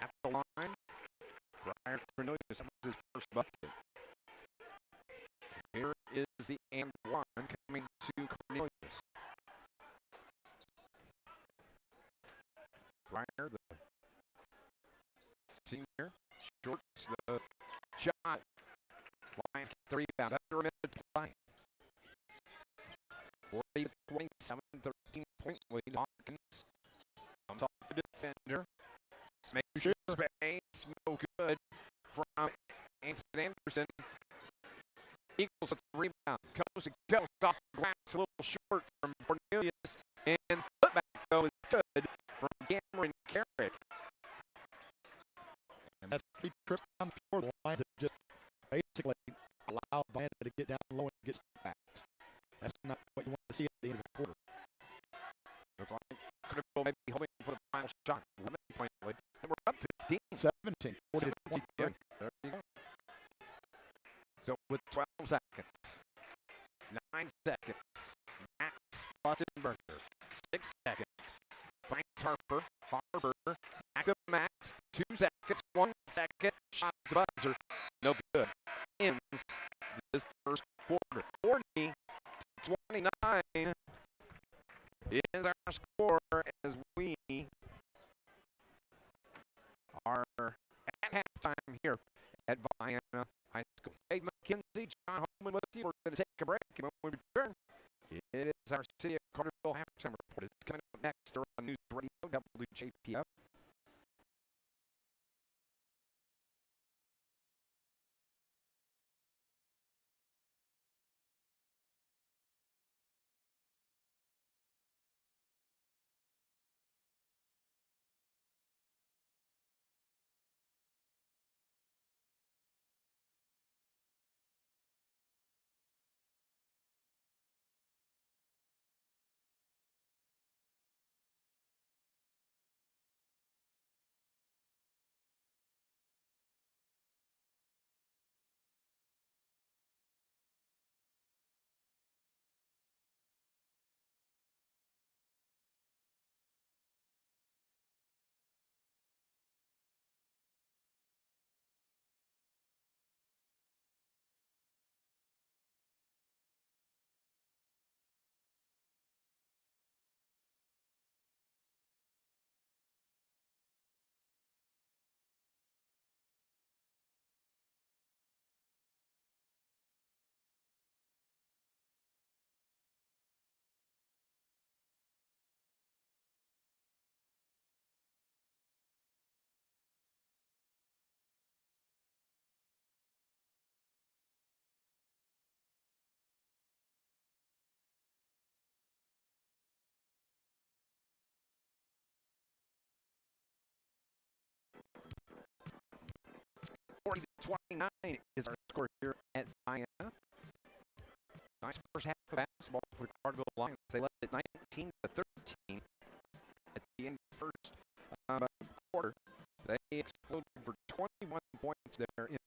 at the line. Brian Cornelius was his first bucket. Here is the and one coming to Cornelius. Brian, the senior, shorts the shot. Lions get the rebound under a minute to play. 40 to 27, 13-point lead. Hawkins comes off the defender. Makes space, no good from Anson Anderson. Eagles with the rebound. Coast to coast off the glass, a little short from Cornelius. And putback, though, is good from Cameron Carrick. And that's 3 trips down the floor. The Lions have just basically allowed Vienna to get down low and get backs. That's not what you want to see at the end of the quarter. Looks like Carterville may be hoping for the final shot. 11-point lead. And we're up 15. 17. 40 to 17. 23. There you go. So with 12 seconds, 9 seconds, Max Luttenberger, 6 seconds, Frank Harper, back to Max, 2 seconds, 1 second, shot at the buzzer, no good. Ends this first quarter. 40 to 29 is our score as we are at halftime here at Vienna High School. Hey, McKenzie, John Homan with you. We're going to take a break, and when we return, it is our City of Carterville halftime report. It's coming up next on NewsRadio, WJPF. is our score here at Vienna. Nice first half of basketball for the Carterville Lions. They led it 19-13 at the end of the first quarter. They exploded for 21 points there in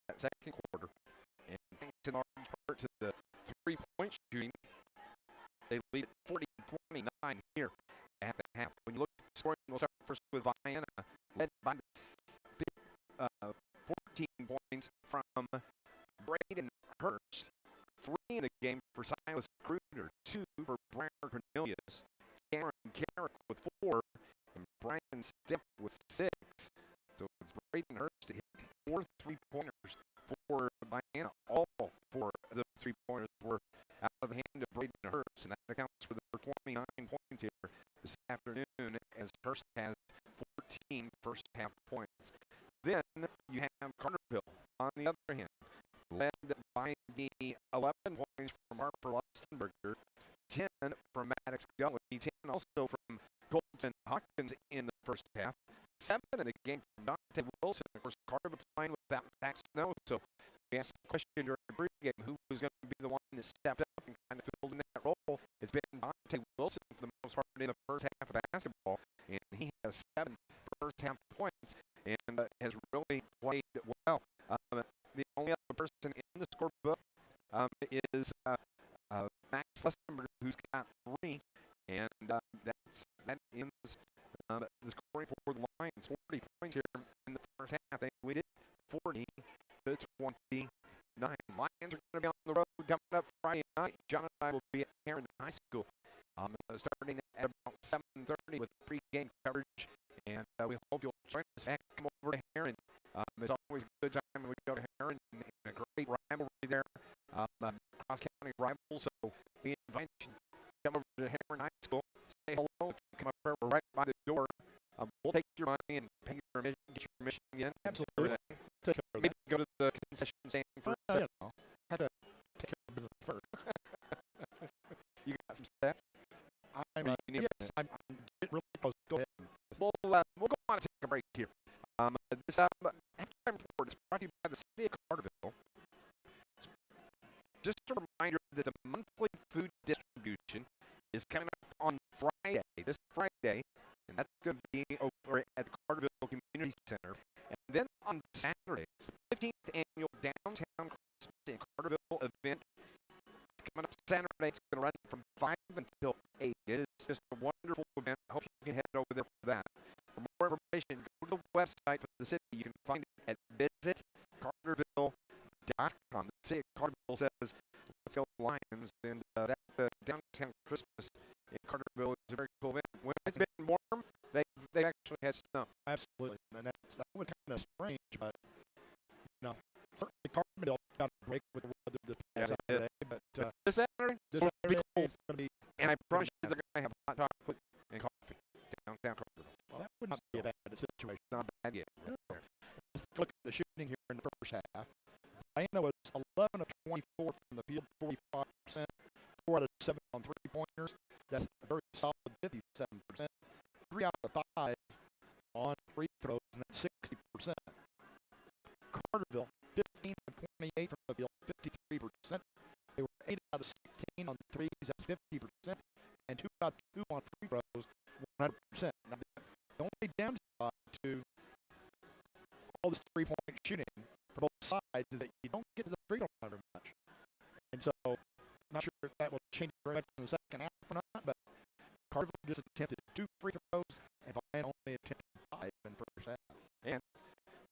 that second quarter. And thanks in large part to the three-point shooting, they lead at 40-29 here at the half. When you look at the scoring, we'll start first with Vienna, led by 14 points from Braden Hurst. 3 in the game for Silas Kruger, 2 for Brian Cornelius, Cameron Carrick with 4, and Brian Stipp with 6. So it's Braden Hurst to hit 4 3-pointers for Vienna. All 4 of the 3-pointers were out of the hand of Braden Hurst, and that accounts for the 29 points here this afternoon, as Hurst has 14 first-half points. Then you have Carterville on the other hand, led by the 11 points from Harper Lustenberger, 10 from Maddox Gully, 10 also from Colton Hawkins in the first half, 7 in the game from Dante Wilson. Of course, Carterville playing without Zach Snow, so we asked the question during the pregame, who was going to be the one that stepped up and kind of filled in that role. It's been Dante Wilson for the most part in the first half of basketball, and he has 7 first-half points and has really played well. The only other person in the scorebook is Max Lestenberger, who's got 3, and that ends the scoring for the Lions. 40 points here in the first half. They lead it 40-29. Lions are going to be on the road coming up Friday night. John and I will be at Heron High School starting at about 7:30 with pre-game coverage, and we hope you'll join us. Come over to Heron. It's always a good time when we go to Heron, and a great rivalry there, cross-county rival. So we invite you to come over to Heron High School, say hello. If you come up here, we're right by the door. We'll take your money and pay your admission, get your admission in. Absolutely. Take care of Maybe go to the concession stand for a second. Had to take care of business first. You got some stats? I'm getting really close. Go ahead. We'll go on and take a break here. This halftime report is brought to you by the City of Carterville. Just a reminder that the monthly food distribution is coming up on Friday, this Friday, and that's going to be over at Carterville Community Center. And then on Saturday, it's the 15th annual Downtown Christmas in Carterville event. It's coming up Saturday. It's going to run from 5 until 8. It is just a wonderful event. I hope you can head over there for that. For more information, go to the website for the city. You can find it at visitcarterville.com. The city of Carterville says, let's go Lions, and that Downtown Christmas in Carterville is a very cool event. When it's been warm, they actually had snow. Absolutely. And that was kind of strange, but, certainly Carterville got a break with the weather this past Saturday. But this Saturday, this Saturday it's going to be. And I promise you they're going to have hot chocolate and coffee downtown Carterville. Well, that would not be a bad situation. It's not bad yet. Let's look at the shooting here in the first half. Vienna was 11 of 24 from the field, 45%. 4 out of 7 on 3-pointers. That's a very solid 57%. 3 out of 5 on free throws, and that's 60%. Carterville, 15 of 28 from the field, 53%. They were 8 out of 16 on threes at 50%, and 2 out of 2 on free throws, 100%. Now, the only downside to all this 3-point shooting for both sides is that you don't get to the free throw line very much. And so, I'm not sure if that will change very much in the second half or not, but Carterville just attempted 2 free throws, and Vienna only attempted 5 in the first half. And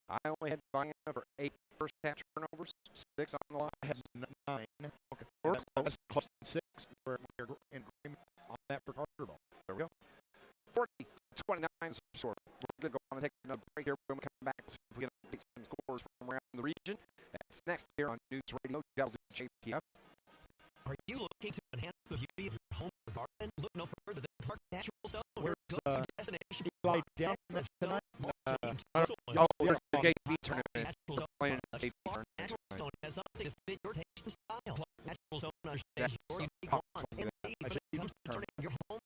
I only had Vienna for 8 first half turnovers, 6 on the line. I had 9. Okay. That's close to 6. We're in agreement on that for Carterville. There we go. 40-29 is the score. We're going to go on and take another break here. When we come back, so we can update some scores from around the region. That's next here on News Radio WJPF. Are you looking to enhance the beauty of your home or garden? Look no further than Park Natural Zone. Where's Go-to destination Eli down tonight? There's the JV tournament. Natural Zone. Playing the JV Park tournament. Natural Zone has something to fit your taste and style. Park Natural Zone understands That's your unique awesome. want and needs when it comes to turning your home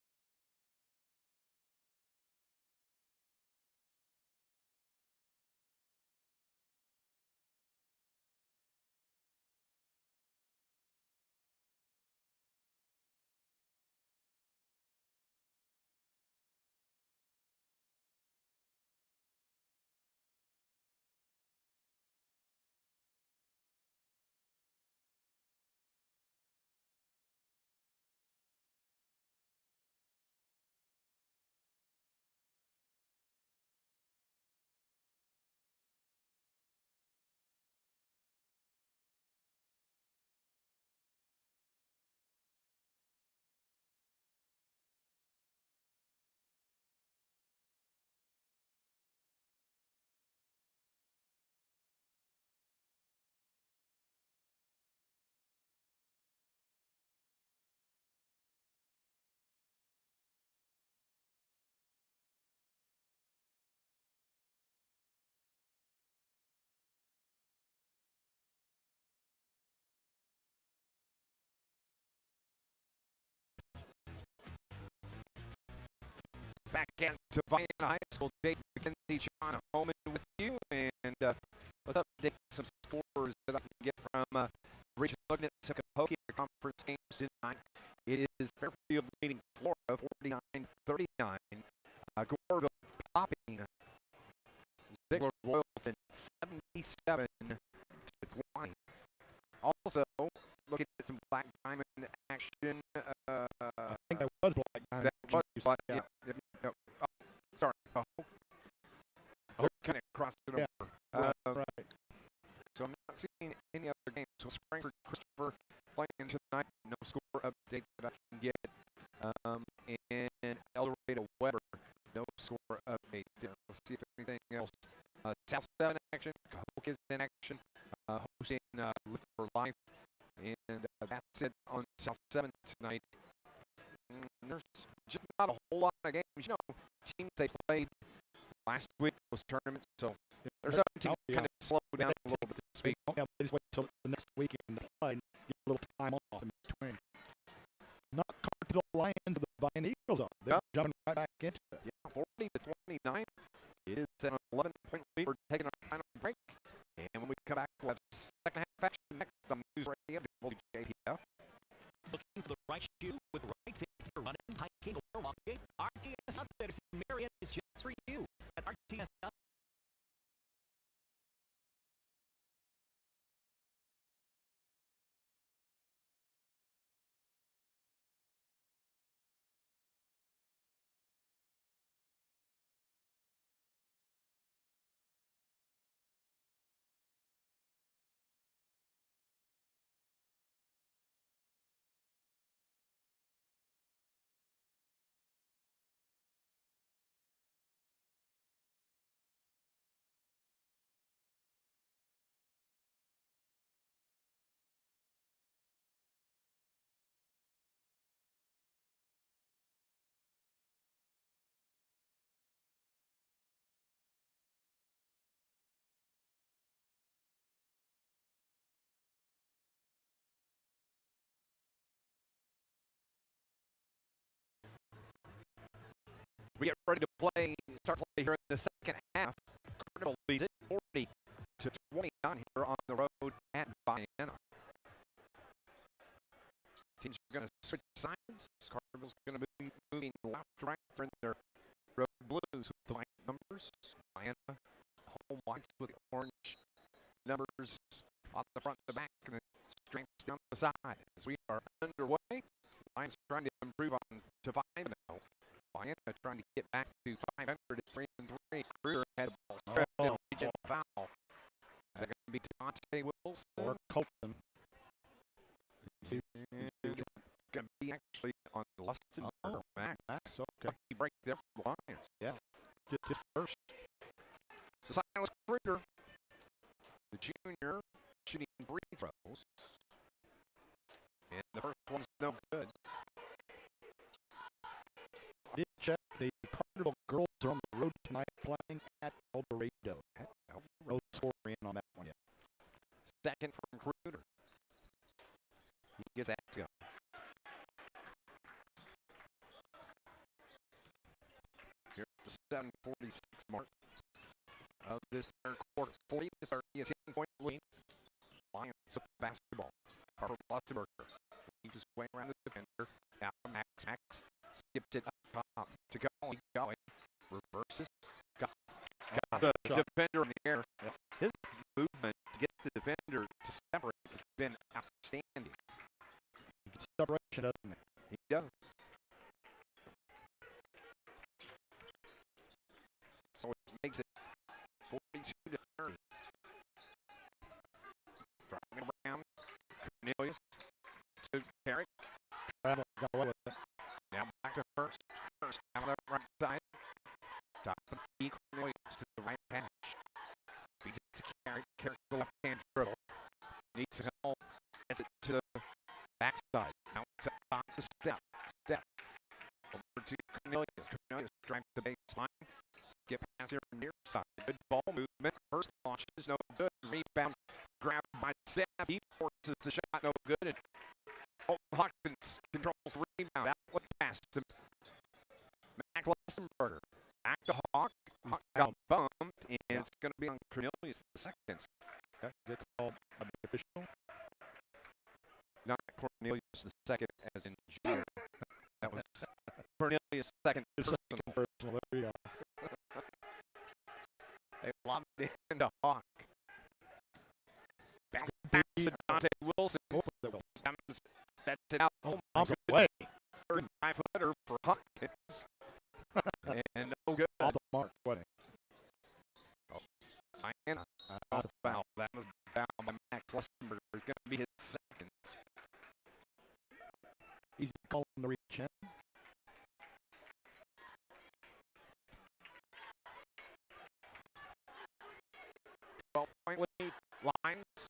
back into Vienna High School. Dave McKenzie, John Homan with you, and let's update some scores that I can get from Regional Looking at Sakapoki, the conference games tonight. It is Fairfield leading Florida 49-39. Goreville popping Ziegler Royalton 77-20. Also, looking at some Black Diamond action. I think that was Black Diamond. That was Black, yeah. Oh, sorry. They're kind of crossing it over. Right. So I'm not seeing any other games. So it's Frankfurt Christopher playing tonight. No score update that I can get. And El Dorado Weber, no score update there. Let's see if anything else. South 7 action. Cahokia is in action. Hosting Live for Life. And that's it on South 7 tonight. There's just not a whole lot of games. You know, teams they played last week was tournaments, so there's some teams kind of slow down a little bit this week. They just wait until the next weekend to play and get a little time off in between. Not Carterville Lions of the Vienna Eagles, though. They're jumping right back into it. Yeah, 40-29. It is an 11-point lead. We're taking our final break. And when we come back, we'll have second half action next on NewsRadio WJPF. Looking for the right shoe with the right fit for running, hiking, or walking? RTS Upfitters in Marion is just for you at RTS Up. We get ready to start play here in the second half. Carterville leads it 40-20 down here on the road at Vienna. Teams are going to switch sides. Carterville's going to be moving left to right. They're in their road blues with the white numbers. Vienna, home whites with the orange numbers on the front and the back, and the strengths down the side. As we are underway, Lions trying to improve on to 5-0. Vienna trying to get back to 500 at 3-3. Kruger had a ball stripped and region foul. Is that going to be Devontae Wills? Or Colton. It's going to be actually on Lustin Max. Okay. Lucky break there for the Lions. Yeah. Just first. So Silas Kruger, the junior, shooting free throws. And the first one's no good. I did check. The Carterville girls are on the road tonight playing at El Dorado. No score in on that one yet. Second from Kruger. He gets that to go. Here at the 7:46 mark of this third quarter. 40-30, a 10-point lead. Lions with the basketball. Harper Lustenberger leads his way around the defender. Now Max skips it up top to Golly. Reverses. Got the defender in the air. Yep. His movement to get the defender to separate has been outstanding. He gets separation, doesn't he? He does. So it makes it 42-30. Driving around. Cornelius to Carrick. Travel got away with it. Now back to First. First out of the right side. Top of the key. Cornelius to the right hash. Feeds it to Carrick. Carrick to the left hand dribble. Needs to help. Gets it to the backside. Now it's up top to Step. Over to Cornelius. Cornelius drives the baseline. Skip pass here near side. Good ball movement. First launch is no good. Rebound grabbed by Step. He forces the shot no good. And Hawkins controls the rebound. Outlet pass to Max Lustenberger. Cornelius the second. Okay, good call by the official. Not Cornelius the second, as in junior. That was Cornelius second. Personal. There you go. They lobbed it into Hawk. Bounce back to Dante Wilson. Sets it out. Oh, my Off the goodness. way. 35-footer for Hawkins. And no good. Off the mark. What? Vienna. Off the foul. That was foul by Max Lestenberger. It's going to be his second. Easy call in the reach in. 12-point lead. Lions.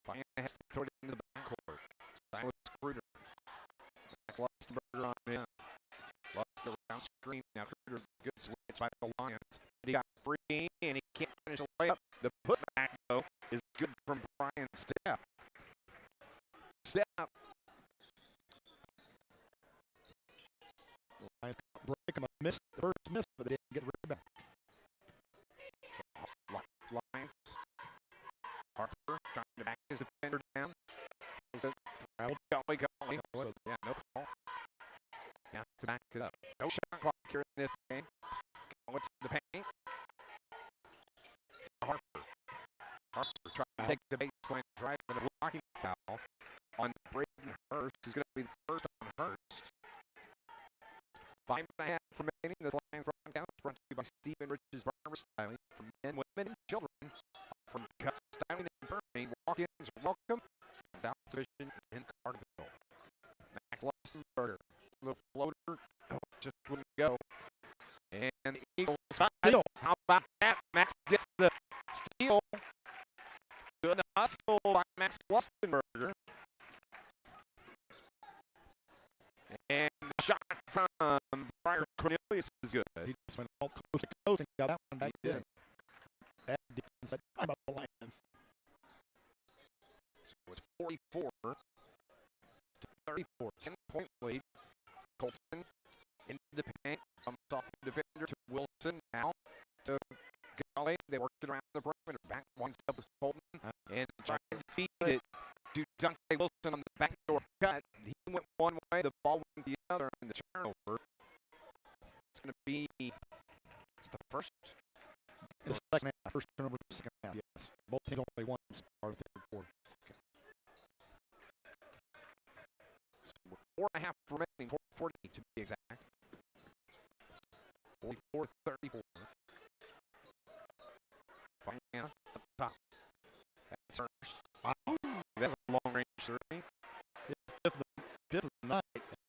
Vienna has to throw it into the backcourt. Silas Kruger. Max Lestenberger on in. Lester around screen. Now Kruger, good switch by the Lions. He got free and he can't finish a layup. The putback, though, is good from Brian Stepp. Stepp. Lions break him. Missed the first miss, but they didn't get the rebound. So, Lions. Harper trying to back his defender down. Was it Golly. Yeah, no call. Yeah, to back it up. No shot clock here in this game. Going to the paint. Harper. Harper trying to take the baseline drive with a blocking foul on Braden Hurst. He's going to be the first on Hurst. 5.5 remaining. This Lions broadcast brought to you by Stephen Rich's Barber Styling for men, women, and children. From Cut Styling and Burning, walk-ins are welcome. South Division in Carterville. Max Lestenberger, little floater, just wouldn't go. And the Eagles, Steal. how about that? Max gets the steal. Good hustle by Max Lestenberger. And the shot from Brian Cornelius is good. He just went all close to close and got that one back in. That defense, how about the Lions? So it's 44 to 34. 10-point lead. Colton into the paint. Comes off the defender to Wilson. Now to Golly. They work it around the perimeter. Back one step with Colton. And trying to feed it to Dante Wilson on the backdoor cut. He went one way. The ball went the other. And the turnover. It's going to be the first. In the second half. First turnover in the second half, yes. Both teams only won in the third quarter. Okay. So 4.5 remaining, 4:40 to be exact. 44-34. Vienna up top. That's Hurst. Wow. That's a long-range three. Fifth of the night.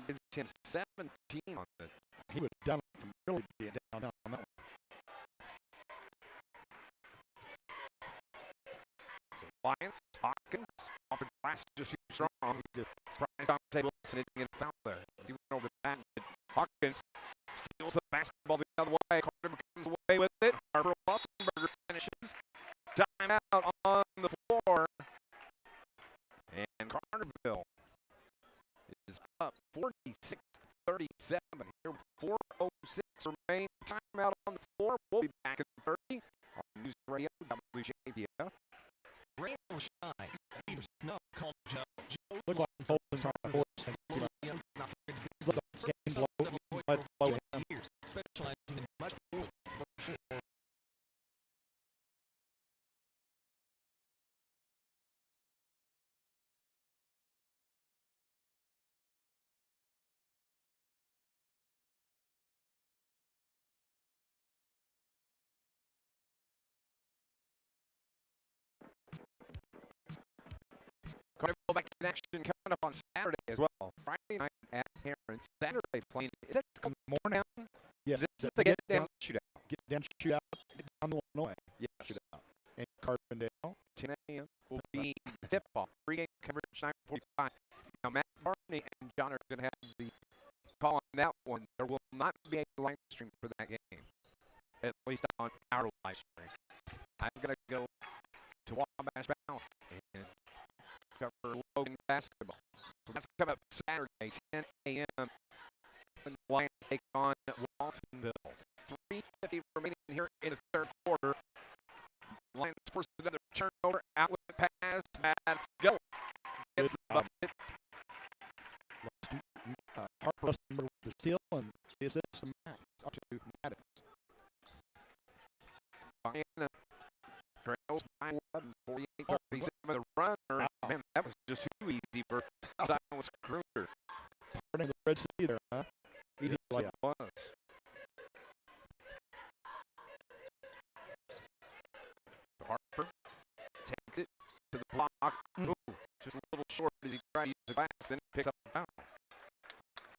Gives him 17 on it. He would have done it from really being down on that one. Lions, Hawkins, off the glass, just too strong. Surprised Dante Wilson didn't get a foul there. He went over the back, but Hawkins steals the basketball the other way. Carter comes away with it. Harper Lestenberger finishes. Timeout on the floor. And Carterville is up 46-37 here with 4:06 remaining. Timeout on the floor. We'll be back in 30 on NewsRadio WJPF. Rainbow shines. There's no call Joe. Looks like Colton's on the horse. Look, the game's low. Years, specializing in much more. Carterville back in action coming up on Saturday as well. Friday night at Terrence. Saturday playing. Is that the morning? Yes. This is the get down shootout. Get down shootout. Get down Illinois. Yes. Shootout. And Carbondale. 10 a.m. will be the tip-off. Pre-game coverage 9:45. Now Matt Barney and John are going to have the call on that one. There will not be a live stream for that game, at least on our live stream. I'm going to go to Wabash Valley and cover Logan basketball. So that's coming up Saturday, 10 a.m. when the Lions take on Waltonville. 3:50 remaining here in the third quarter. steal and the assist to Max, up to Maddox. Vienna trails by 11, 48-37. The runner, man, that was just too easy for Silas Kruger. Parting the Red Sea there, huh? Easy Yes, layup. it was. Harper takes it to the block. Ooh, just a little short as he tried to use the glass, then picks up the foul.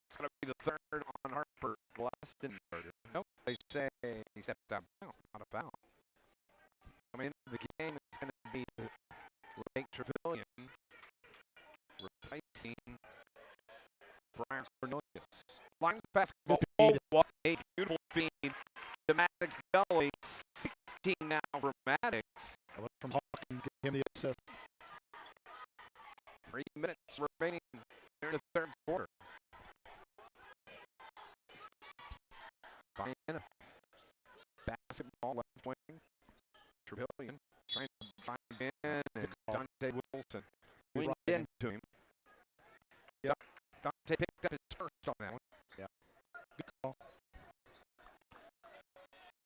It's going to be the third on Harper. Glastonbury. Nope, they say he stepped out of bounds, not a foul. Coming into the game, it's going to be Lake Trevelyan replacing Brian Cornelius. Lions basketball. Oh, what a beautiful feed to Maddox Gully. 16 now for Maddox. I went from Hawkins to give him the assist. 3 minutes remaining in the third quarter. Vienna. Basketball left wing. Trevelyan trying to find Ben and Dante Wilson. Winged into him. Yep. Dante picked up his first on that one. Yeah. Good call.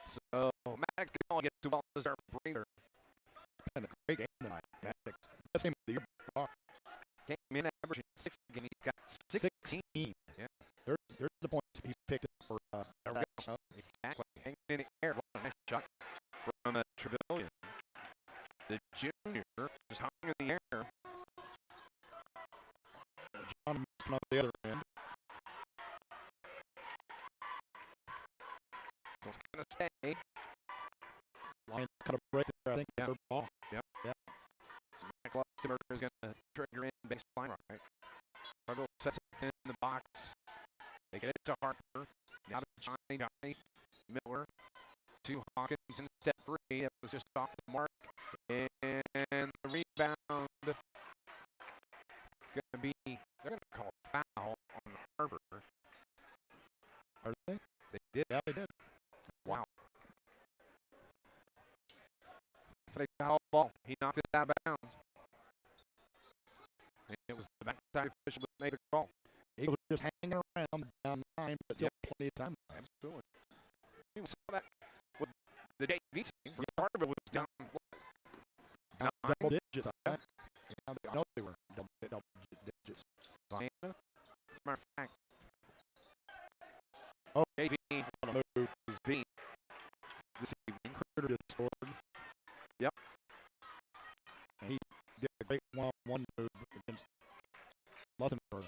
So Maddox Gully gets a well-deserved breather. It's been a great game tonight. Maddox. Best game of the year by far. Came in averaging 6 again. He got 16. Yeah. There's the points he picked up for Exactly. Hanging in the air. What a nice shot from Trevelyan. The junior just hung in the air. John missed on the other end. So it's going to stay. Lions cut a break there, I think. Yep. It's their ball. Yep. Yeah. So Max Lustimer is going to trigger in baseline right. Trico sets it in the box. They get it to Harper. Now to Johnny Miller. To Hawkins in step 3. It was just off the mark. And the rebound is going to be, they're going to call a foul on Harper. Are they? They did. Yeah, they did. Wow. If they foul ball, he knocked it out of bounds. And it was the backside official that made the call. Eagles were just hanging around down 9, but still plenty of time. Absolutely. We saw that with the JV team. Carterville was down, what, 9? Double digits, I think. Yeah, I know they were double digits. Vienna. As a matter of fact, Oh, JV move. was beat this evening. Critter just scored. Yep. And he did a great one-on-one move against Lustenberg.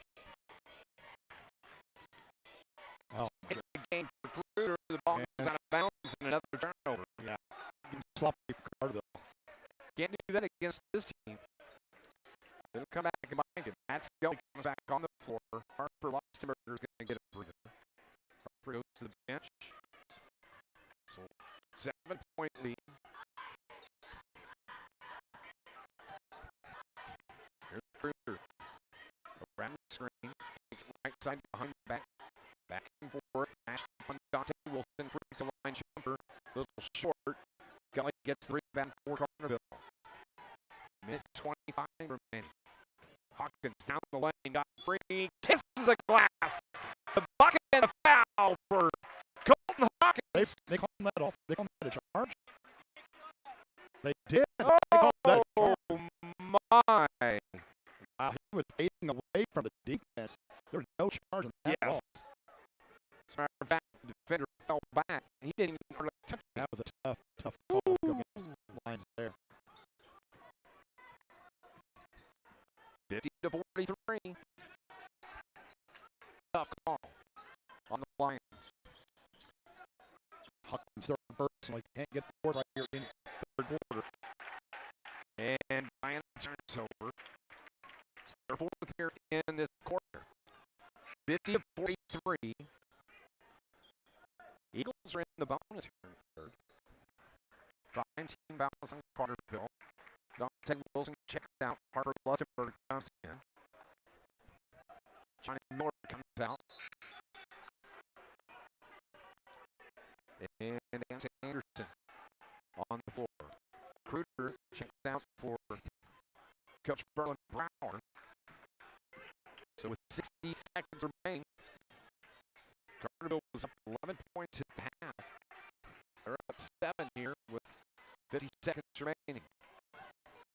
Oh, Hit the game for Kruger. The ball goes out of bounds and another turnover. yeah. Sloppy for Carterville. Can't do that against this team. They'll come back and bind it. Matt Skelly comes back on the floor. Harper Lustenberger is going to get a breather. Harper goes to the bench. So 7-point lead. Here's Kruger. Around the screen. Takes the right side behind back. Back and forth. Pass on Dante Wilson. Free to line jumper. A little short. Kelly gets the rebound for Carterville. Minute 25 remaining. Hawkins down the lane. Got free. Kisses the glass. The bucket and the foul for Colton Hawkins. They called that off. They called that a charge. They did. They Oh, called that a charge. my. He was fading away from the defense. There was no charge on that Yes. ball. As a matter of fact, the defender fell back. He didn't even hardly touch it. That was a tough call to go against the Lions there. 50-43. Tough call on the Lions. Hawkins third personally can't get the board right here in the third quarter. And Vienna turns over. It's their fourth here in this quarter. 50-43. Eagles are in the bonus here in the third. 5-team bounce on Carterville. Dante Wilson checks out. Harper Lustenberg comes in. Johnny Miller comes out. And Anthony Anderson on the floor. Kruger checks out for Coach Berlin Brower. So with 60 seconds remaining, Carterville was up 11 points at half. They're up 7 here with 50 seconds remaining.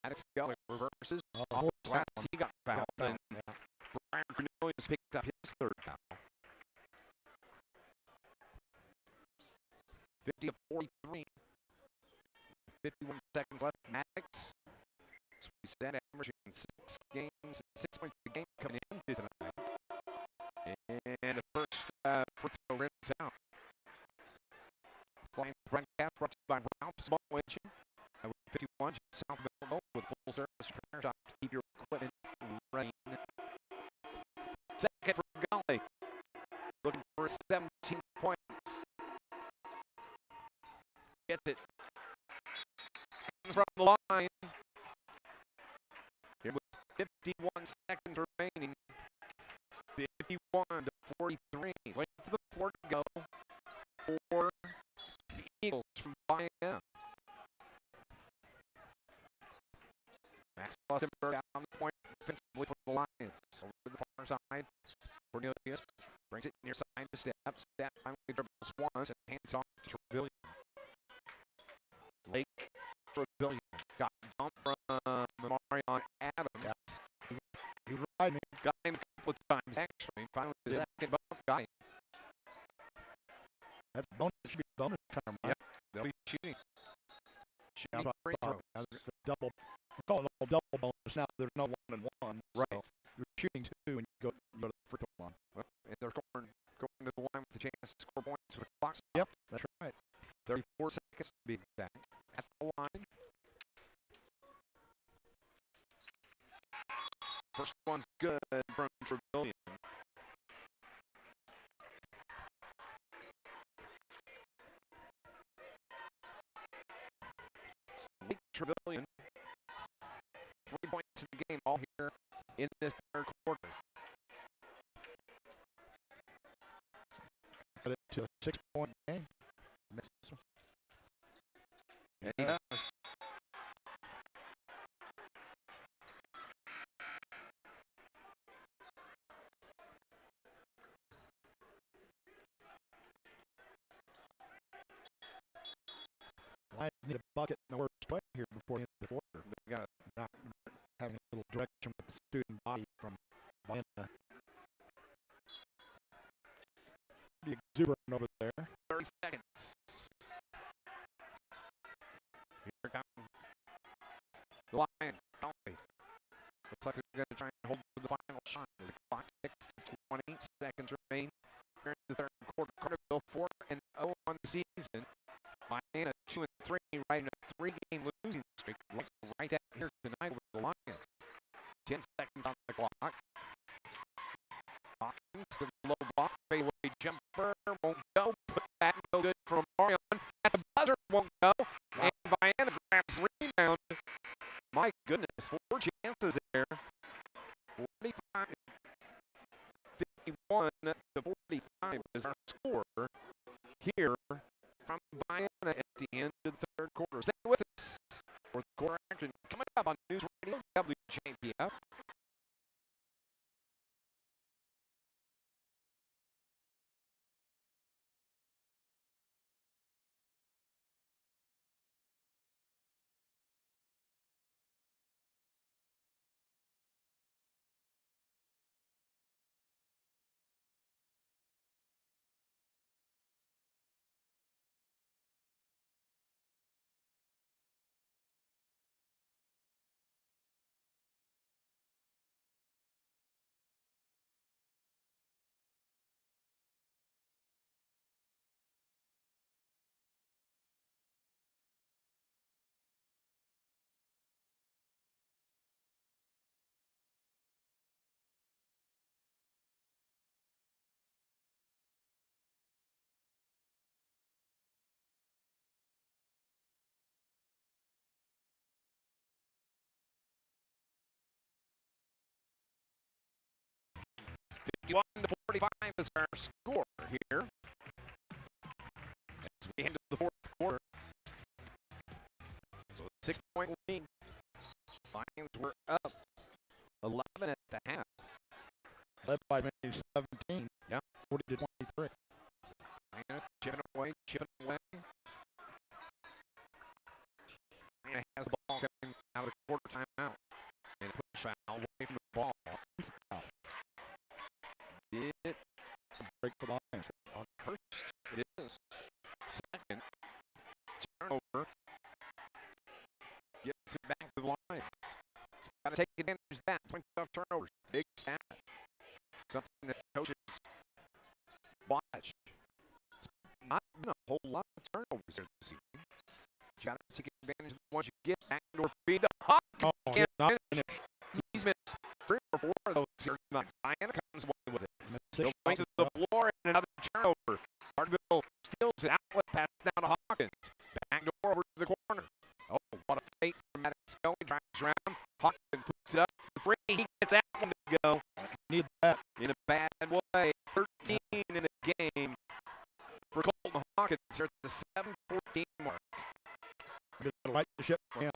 Maddox Gully reverses off the glass. He got fouled. And Brian Cornelius picked up his third foul. 50 to 43. 51 seconds left. Maddox, as we said, averaging 6 points a game coming into tonight. And the first free throw rims out. Flying broadcast brought to you by Ralph's Small Engine. With 51, just south of Millville with full service repair shop to keep your equipment running. Second for Gully. Looking for 17 points. Gets it. Comes from the line. Here with 51 seconds remaining. 51 to 43. Waiting for the floor to go for the Eagles from Vienna. Max Lustenberg down the point defensively for the Lions. Over to the far side. Cornelius brings it near side to Step. Step finally dribbles once and hands off to Trevelyan. Lake Trevelyan got a bump from Marion Adams. He right me. Got him a couple of times, actually. Finally, the second bump got him. That's bonus. It should be bonus time, right? Yep, they'll be shooting. Shooting free throws. It's a double. We call it a double bonus now. There's no 1 and 1. Right. So you're shooting 2 and you go to the free throw line. Well, and they're going to the line with a chance to score points with the clock. Yep, that's right. 34 seconds to be exact. At the line. First one's good from Trevelyan. Lake Trevelyan, 3 points in the game, all here in this third quarter. Got it to a 6-point game. Missed this one. And he does. Lions need a bucket in the worst way here before the end of the quarter. They got Not having a little direction with the student body from Vienna. Pretty exuberant over there. 30 seconds. Here come the Lions. Looks like they're going to try and hold for the final shot. The clock ticks to 20 seconds remain. Here in the third quarter. Carterville 4-0 on the season. Vienna 2-3, riding a 3-game losing streak. Right out here tonight with the Lions. 10 seconds on the clock. Hawkins to the low block. Fadeaway jumper won't go. Put back, no good from Marion. At the buzzer won't go. And Vienna grabs rebound. My goodness, 4 chances there. 45, 51 to 45 is our score here from Vienna at the end of the third quarter. Stay with us for the quarter action coming up on NewsRadio WJPF. To 45 is our score here as we end the fourth quarter. So a 6-point lead. Lions were up 11 at the half. Led by maybe 17. Yeah. 40 to 23. Boy chipping away. And it has the ball coming out of the quarter timeout. And a push foul away from the ball. Did Break the Lions. on first. It is. Second. Turnover. Gets it back to the Lions. So got to take advantage of that. 25 turnovers. Big stat. Something that coaches watch. It's not been a whole lot of turnovers here this season. You got to take advantage of the ones you get. Backdoor feed. The Hawkins can't finish. He's missed 3 or 4 of those here tonight. Vienna comes away with it. He'll bring to the floor and another turnover. Carterville steals it. Outlet pass down to Hawkins. Backdoor over to the corner. Oh, what a fake from Maddox Scully. Drives around. Hawkins puts it up. The 3. He gets that one to go. Need that. In a bad way. 13 in the game for Colton Hawkins here at the 7:14 mark. Right the ship for him.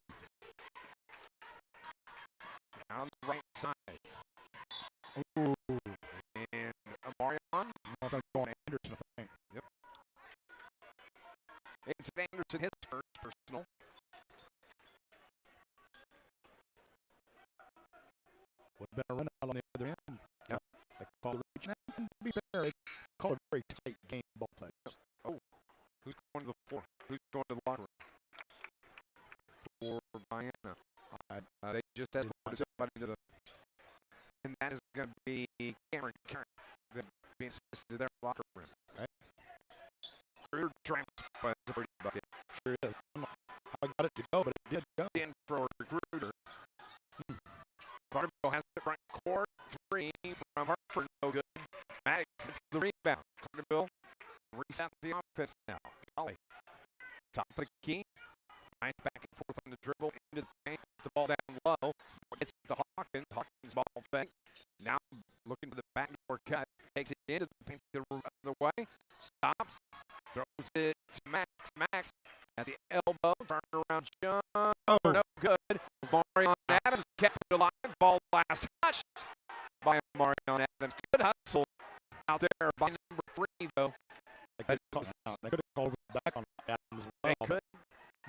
On the right side. Ooh. And Amarion. I'm going Anderson, I think. Yep. It's Anderson, his first personal. Would have been a run out on the other end. Yep. They call the reach. And to be fair, they call it a very tight game, both players. Oh, who's going to the floor? Who's going to the locker room? For Vienna. They just had somebody to the, and that is going to be Cameron Kern, going to be assisted to their locker room. Okay. Career transfer is a pretty bucket. Sure is. I don't know how I got it to go, but it did go. In for a recruiter. Carterville has it front court. 3 from Harper, no good. Maddox gets the rebound. Carterville resets the offense now. Golly. Top of the key. Nice back and forth on the dribble into the paint. The ball down low. It's to Hawkins. Hawkins ball fake. Now looking for the backdoor cut. Takes it into the paint the other way. Stops. Throws it to Max. Max at the elbow. Turn around jump. Oh. No good. Marion Adams kept it alive. Ball last touched by Marion Adams. Good hustle out there by number 3 though. They could have called it back on Adams as well. They could.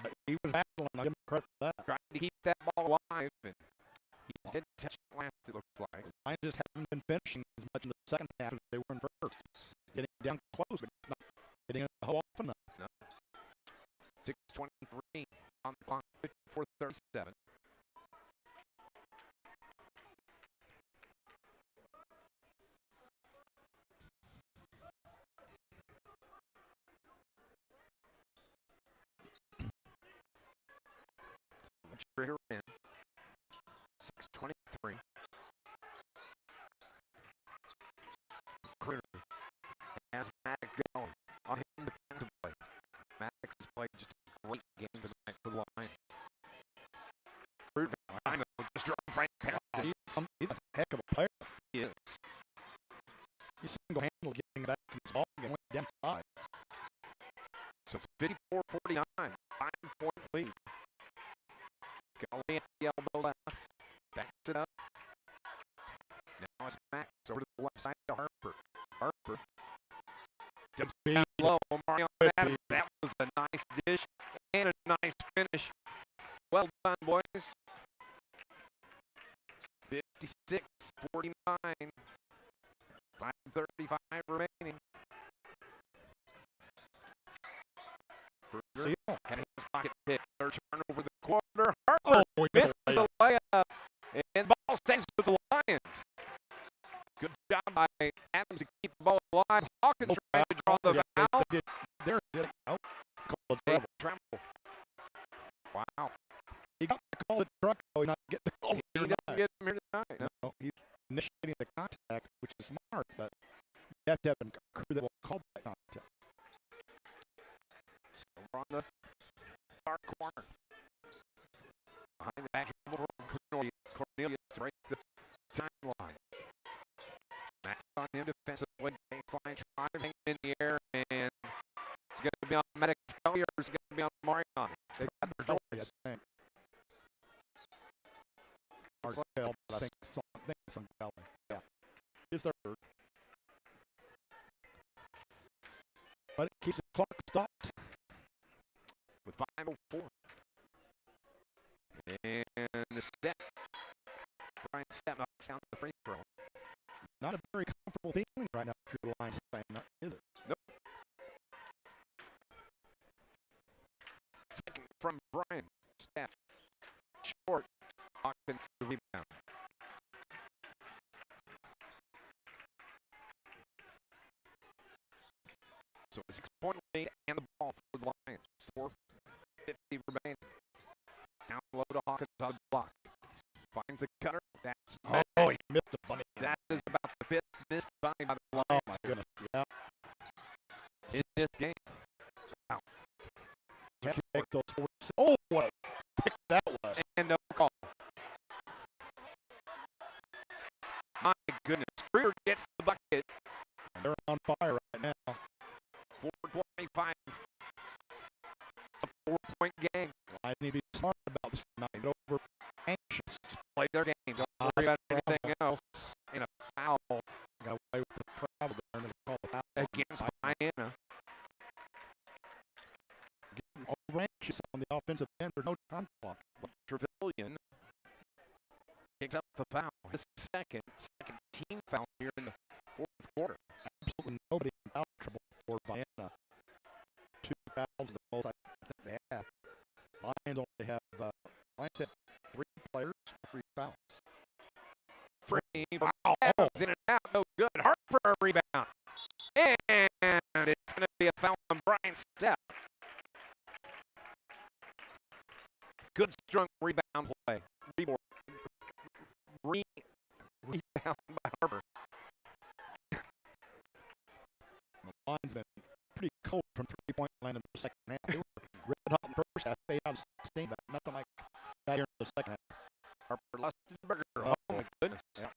But he was battling. I give him credit for that. Trying to keep that ball alive, and he didn't touch it last, it looks like. I just haven't been finishing as much in the second half as they were in first. Getting down close, but not getting in the hole often enough. No. 6:23 on the clock, 54:37. Here in 6:23. Critter has Maddox going on him defensively. Maddox has played just a great game tonight for the Lions. Critter, I know, just dropped right past it. He's a heck of a player. He is. He's single-handedly getting back to this ball game. Went down 5. So it's 54-49, 5-point lead. Golly at the elbow left. Backs it up. Now it's Max over to the left side to Harper. Harper. Dips down low. Marion Adams. That was a nice dish and a nice finish. Well done, boys. 56-49. 5:35 remaining. Seal. And his pocket pick. Third turn over the quarter. Harper Oh, he misses the layup. And the ball stays with the Lions. Good job by Adams to keep the ball alive. Hawkins trying to draw the foul. Save travel. Wow. He got the call at Trico. He not get the call He here doesn't tonight. get him here tonight. No. No, he's initiating the contact, which is smart, but you have to have a crew that will call that contact. So we're on the far corner. Behind the back dribble from Cornelius to break the timeline. Max on him defensively. Baseline driving in the air, and it's going to be on Maddox Scully, or it's going to be on Marion. They got their doors. I think. Marcel, but I think it's on Valley. Yeah. It's their third. But it keeps it Clock stopped. With 5:04. And the step. Brian Step knocks down the free throw. Not a very comfortable feeling right now if you're the Lions fan, is it? Nope. Second from Brian Step. Short. Hawkins the rebound. So a 6-point lead and the ball for the Lions. 4:50 remaining. Down low to Hawkins on the block. Finds the cutter. That's Oh, he missed the bunny. That is about the 5th missed bunny by the Lions. Oh, my goodness. Yeah. In this game. Wow. Can't make those forward. Oh, what a pick that was. And no call. My goodness. Greer gets the bucket. They're on fire right now. 4:25. A 4-point game. I need to be smart about this tonight. Over anxious. Play their game. Don't worry about anything else. And a foul Got away with the travel there and they call the foul. against Vienna. Getting over anxious on the offensive end. There's no time clock. Trevelyan picks up the foul. His second team foul here in the 4th quarter. Absolutely nobody in foul trouble for Vienna. 2 fouls is the most I think they have. Lions only have Lions have 3 players, 3 fouls. Free. Wow. In and out. No good. Harper a rebound. And it's going to be a foul on Brian Step. Good strong rebound play. Rebound by Harper. The Lions been pretty cold from 3-point line in the second half. They were red hot in the first half, fade out of steam, but nothing like that here in the second half. Harper Lustenberger. Oh, my goodness. Yeah.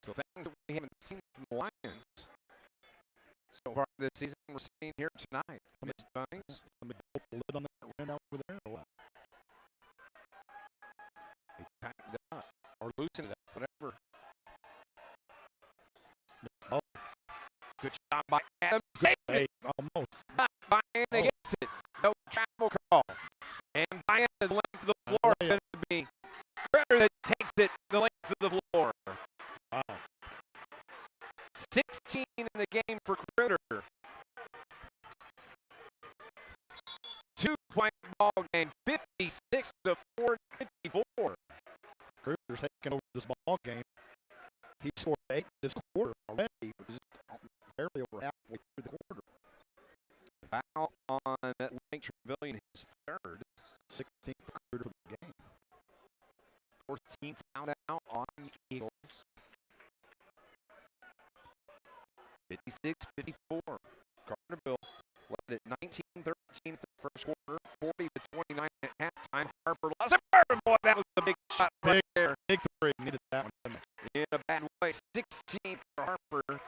So things that we haven't seen from the Lions so far this season, we're seeing here tonight. Missed bunnies. Somebody put the lid on that rim over there or what? They tightened it up or loosened it up, whatever. Oh, Good shot by Adams. hey, almost. Vienna gets it. No travel call. And Vienna, the length of the floor is going to be Critter that takes it the length of the floor. Wow. 16 in the game for Critter. 2-point ball game, 56-54. Kruger's taking over this ball game. He scored 8 this quarter already. Just barely over halfway through the quarter. Foul on Lake Trevelyan, his third. 16th Kruger for the game. 14th foul now on the Eagles. 56-54. Carterville led at 19-13 the first quarter, 40-29 at halftime. Harper Lustenberger, boy, that was the big shot right there. Big 3. Needed that one, didn't it? In a bad way, 16th for Harper.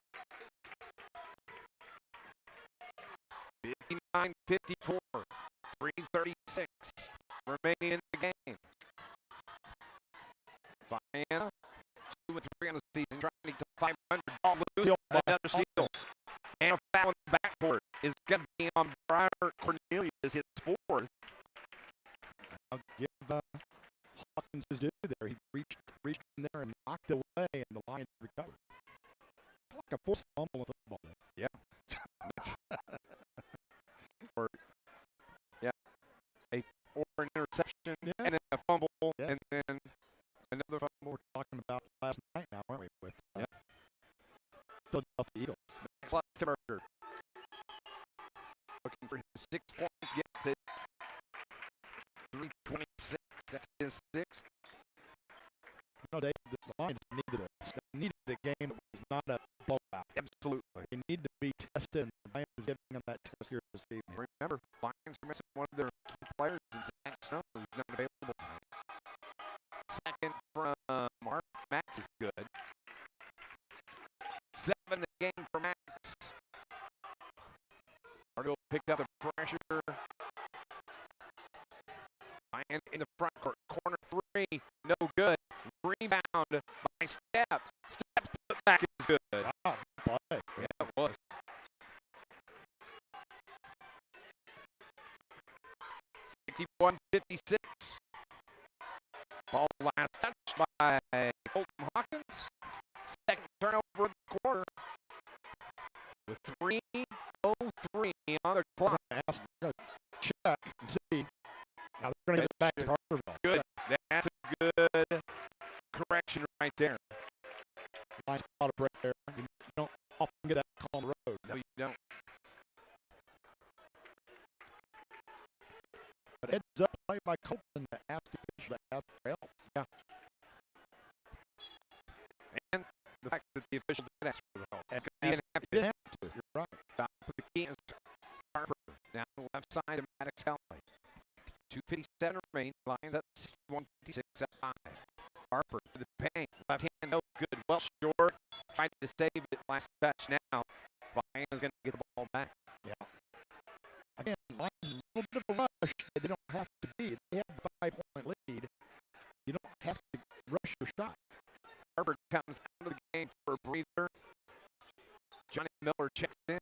59-54, 3:36 remaining in the game. Vienna, 2-3 on the season, trying to get to 500. Ball loose, another steal. And a foul in the backcourt is going to be on Briar Cornelius, his 4th. I'll give Hawkins his due there. He reached in there and knocked it away, and the Lions recovered. Like a forced fumble in football there. Yeah. Or an interception, Yes. and then a fumble, Yes. and then another fumble. We're talking about last night now, aren't we? With Yeah. Philadelphia Eagles. Next Lustenberger. Looking for his 6-point get it. 3:26. That's his 6th. You know, the Lions needed this. They needed a game that was not a blowout. Absolutely. They need to be tested, and the Lions is giving them that test here this evening. Remember, Lions are missing one of their key players in Zach Snow, who's not available tonight. Second from Mark. Max is good. 7 in the game for Max. Carterville picked up the pressure. Ryan in the front court. Corner 3. No good. Rebound by Step. Step's put back is good. Wow, play. Yeah, it was. 30 on the clock. Ask, check and see. Now they're going to get it back to Carterville. Good. That's a good correction right there. Nice spot of break there. You don't often get that call on the road. No, you don't. But heads up play by Colton to ask the official to ask for help. Yeah. And the fact that the official did ask for the help. And He didn't have he to. didn't have to. You're right. Top of the key is Harper. Down the left side of Maddox Alley. 2:57 remain. Lions up 61-56 at 5. Harper to the paint. Left hand, no good. Well short. Tried to save it. Last touch now. Vienna's going to get the ball back. Yeah. Again, Lions a little bit of a rush. They don't have to be. They have the 5-point lead. You don't have to rush your shot. Harper comes out of the game for a breather. Johnny Miller checks in.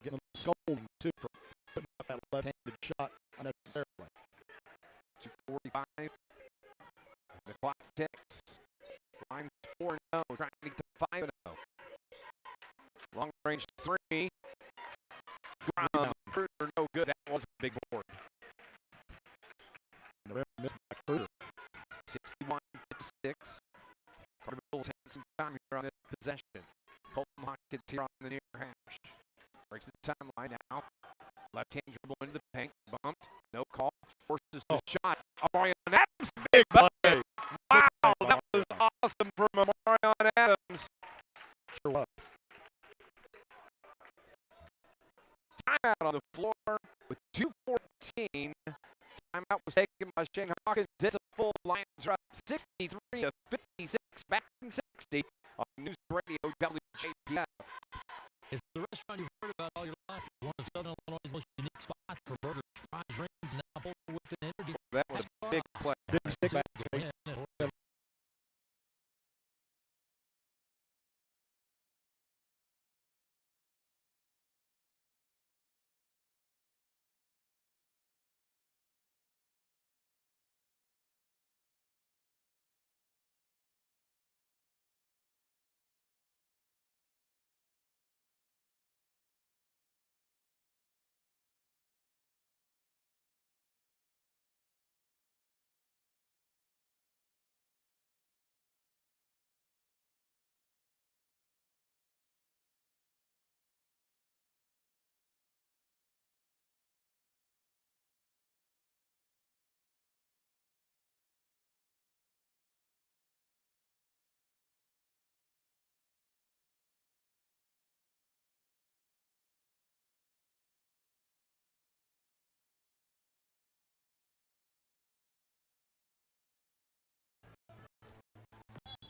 Getting a scolding, too, for putting up that left-handed shot unnecessarily. 2:45. The clock ticks. Lions 4-0, trying to get to 5-0. Long range three. From Kruger, no good. That was a big board. November missed by Kruger. 61-56. Carterville takes some time here on this possession. Colton Hawkins here on the near hash. Breaks the timeline now. Left hand dribble into the paint. Bumped. No call. Forces the shot. Amarion Adams. Big bucket. Wow, that was awesome from Amarion Adams. Sure was. Timeout on the floor with 2:14. Timeout was taken by Shane Hawkins. It's a full. Lions are up 63-56. Back in 60 on News Radio WJPF. If the restaurant you've heard about all your life, one of Southern Illinois' most unique spots for burgers, fries, rings, and apple with an energy. That was a big play. Big stick back. Go in and order.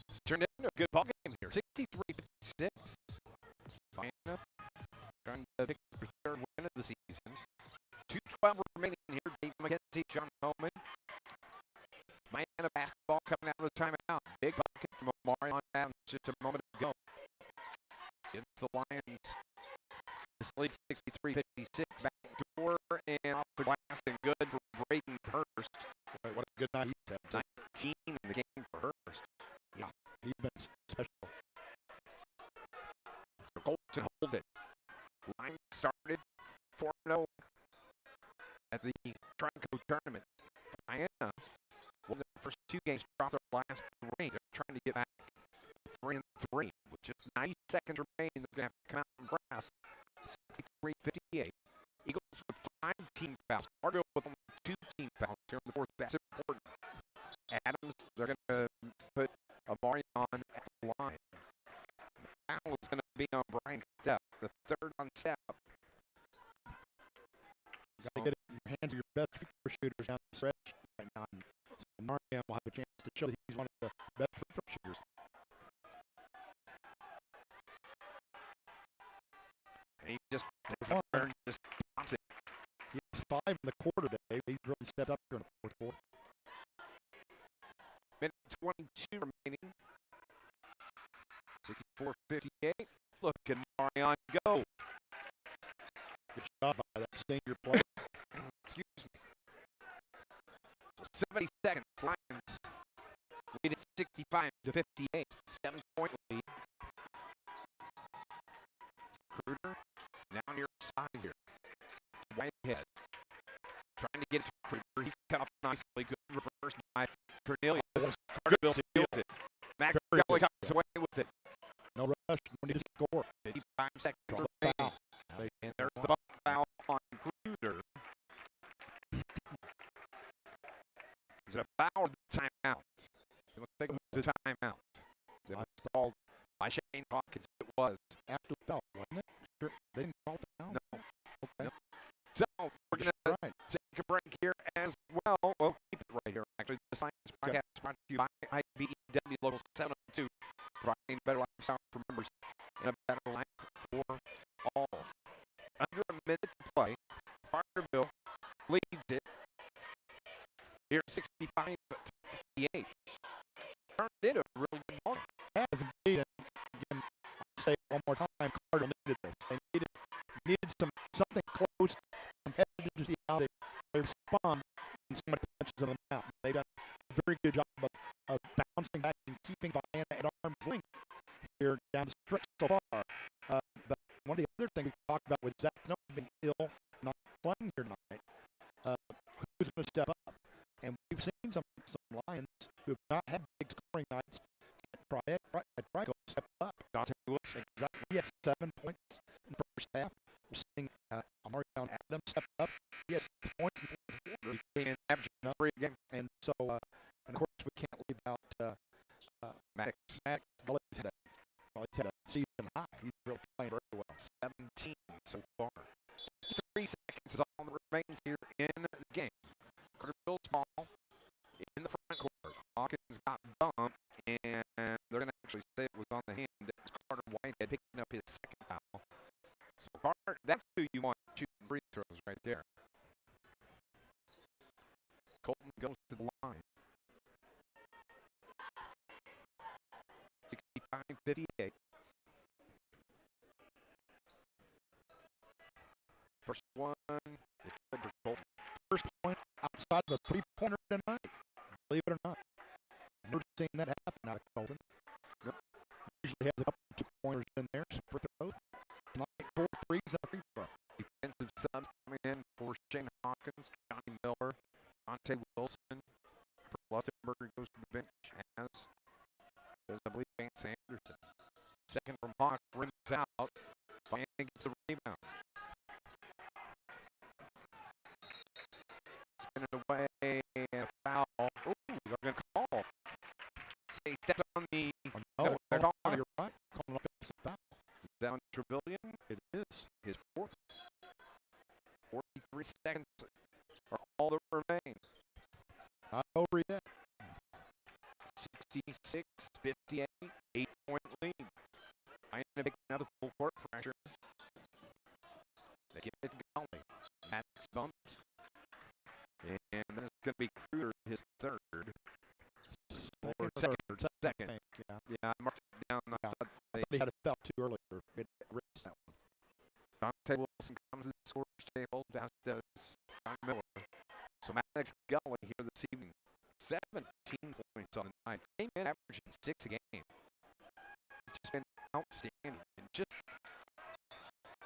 It's turned into a good ball game here. 63-56. Vienna trying to pick up their third win of the season. 2:12 remaining here. Dave McKenzie, John Homan. Vienna basketball coming out of the timeout. Big bucket from Amarion Adams just a moment ago. Gives the Lions this lead 63-56. Back door and off the glass and good for Braden Hurst. Boy, what a good night he's had. 19 in the game for Hurst. Yeah, he's been special. So Colton hold it. Line started 4-0 at the Trico tournament. Vienna won the first two games, dropped their last three. They're trying to get back 3-3 with just 90 seconds remaining. They're going to have to come out and brass. 63-58. Eagles with 5 team fouls. Carterville with only 2 team fouls here in the fourth. That's important. Adams, they're going to put Amarion at the line. The foul is going to be on Brian Stepp, the third on Stepp. You got to get it in your hands of your best free throw shooters down the stretch right now. And so Amarion will have a chance to show that he's one of the best free throw shooters. And he just bounces it. He was 5 in the quarter today. He's really stepped up here in the fourth quarter. Minute 22 remaining. 64-58. Look at Amarion go. Good job by that senior player. Excuse me. So 70 seconds. Lions lead at 65-58. 7-point lead. Kruger now near side here. trying to get it to Kruger. He's cut off nicely. Good reverse by Cornelius. Carterville steals it. Max Gully comes away with it. No rush. No need to score. 55 seconds Draw the remaining. foul. And there's the foul on Kruger. Is it a foul or the timeout? It looks like it was a timeout. It was called by Shane Hawkins. It was. After the foul, wasn't it? Sure. They didn't call the foul? No. Okay. So we're going to Right. take a break here as well. We'll keep it right here. Actually, the Science Podcast is brought to you by IBEW Local 702, providing better lifestyle for members and a better life for all. Under a minute to play, Carterville leads it here 65-58. Turned into a really good ball. Has indeed. And again, I'll say it one more time, Cardinal needed this. They needed something close, competitive to see how they respond when somebody punches them out. They've done a very good job of bouncing back and keeping Vienna at arm's length here down the stretch so far. But one of the other things we talked about with Zach Snow being ill, not playing here tonight, who's going to step up? And we've seen some Lions who have not had big scoring nights at Trico step up. Dante Wilson. Exactly. He had 7 points in the first half. We're seeing Amarion Adams step up. He has 6 points in the fourth quarter. He came in averaging 3 a game. And so, and of course, we can't leave out Maddox. Gully's had a season high. He's really playing very well. 17 so far. 3 seconds is all that remains here in the game. Carterville's ball in the front court. Hawkins got bumped, and they're going to actually say it was on the hand. It was Carter Whitehead picking up his second foul. So Carter, that's who you want shooting free throws right there. Colton goes to the line. 65-58. First one is good for Colton. First point outside of a three-pointer tonight. Believe it or not. Never seen that happen out of Colton. Yep. Usually has a couple of 2-pointers in there. Super throws. Tonight, 4 threes and a free throw. Defensive subs coming in for Shane Hawkins, Johnny Miller, Dante Wilson. Lustenberger goes to the bench as does, I believe, Vance Anderson. Second from Hawk, rims out. Vienna gets the rebound. Spin it away, and a foul. Ooh, they're going to call. Say, stepped on the. Oh, they're calling. you're right. Calling up as a foul. Is that on Trevelyan? It is. His fourth. 43 seconds are all that remain. Not over yet. 66-58, 8-point lead. Vienna making another full court pressure. They give it to Gully. Maddox bumped. And then it's going to be Kruger, his third. Or second. I think, yeah. Yeah, I marked it down. I thought I thought he had a foul too early. It rips that one. Dante Wilson comes to the scorer's table. Down does John Miller. So Maddox Gully here this evening. 17 points on the night. Came in averaging 6 a game. It's just been outstanding. And just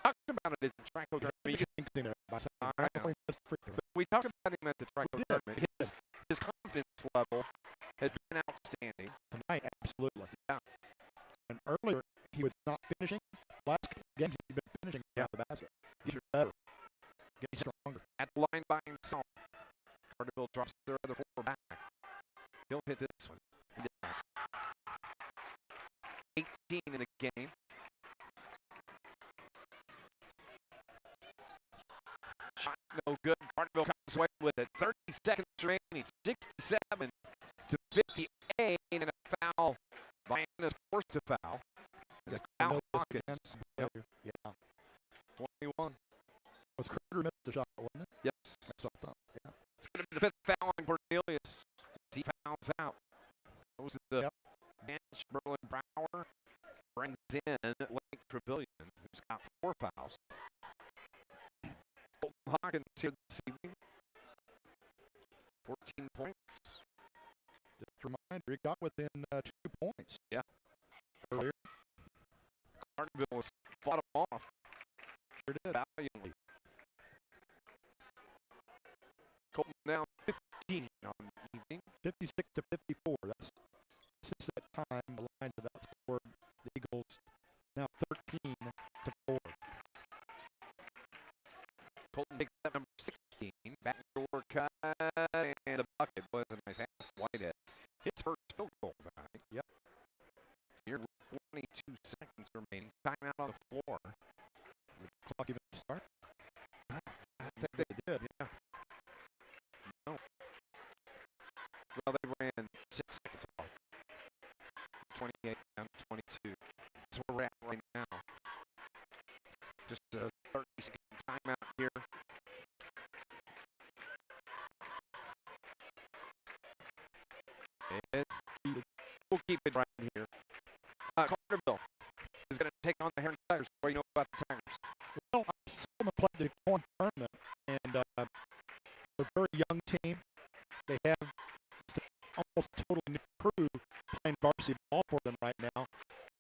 talked about it at the Trico tournament. But we talked about him at the Trico tournament. His confidence level has been outstanding. Tonight, absolutely. Yeah. And earlier, he was not finishing. Last couple games, he's been finishing around the basket. He's better. Getting stronger. At the line by himself. Carterville drops their other 4 back. He'll hit this one. He does. 18 in the game. Shot no good. Carterville comes away with it. 30 seconds remaining. 67-58, and a foul. Vienna's forced to foul. It's foul Hawkins. Yep. Yeah. 21. Was Kruger missed the shot, wasn't it? Yes. That's what I thought. Yeah. It's going to be the 5th foul on Cornelius. He fouls out. Goes to the bench. Berlin Brower brings in Lake Trevelyan, who's got 4 fouls. Colton Hawkins here this evening. 14 points. Just a reminder, he got within 2 points. Yeah. Earlier. Carterville was fought him off. Sure did. Valiantly. 14-4. Colton takes that number 16. Backdoor cut, and the bucket was a nice pass. Whitehead. His first field goal tonight. Yep. Here with 22 seconds remaining. Timeout on the floor. Did the clock even start? I think they did. Yeah. No. Well, they ran 6 seconds off. 28 down to 22. That's where we're at right now. Just a 30-second timeout here. And we'll keep it right here. Carterville is going to take on the Heron Tigers. What do you know about the Tigers? Well, I saw them play the Corn tournament, and they're a very young team. They have almost a totally new crew playing varsity ball for them right now,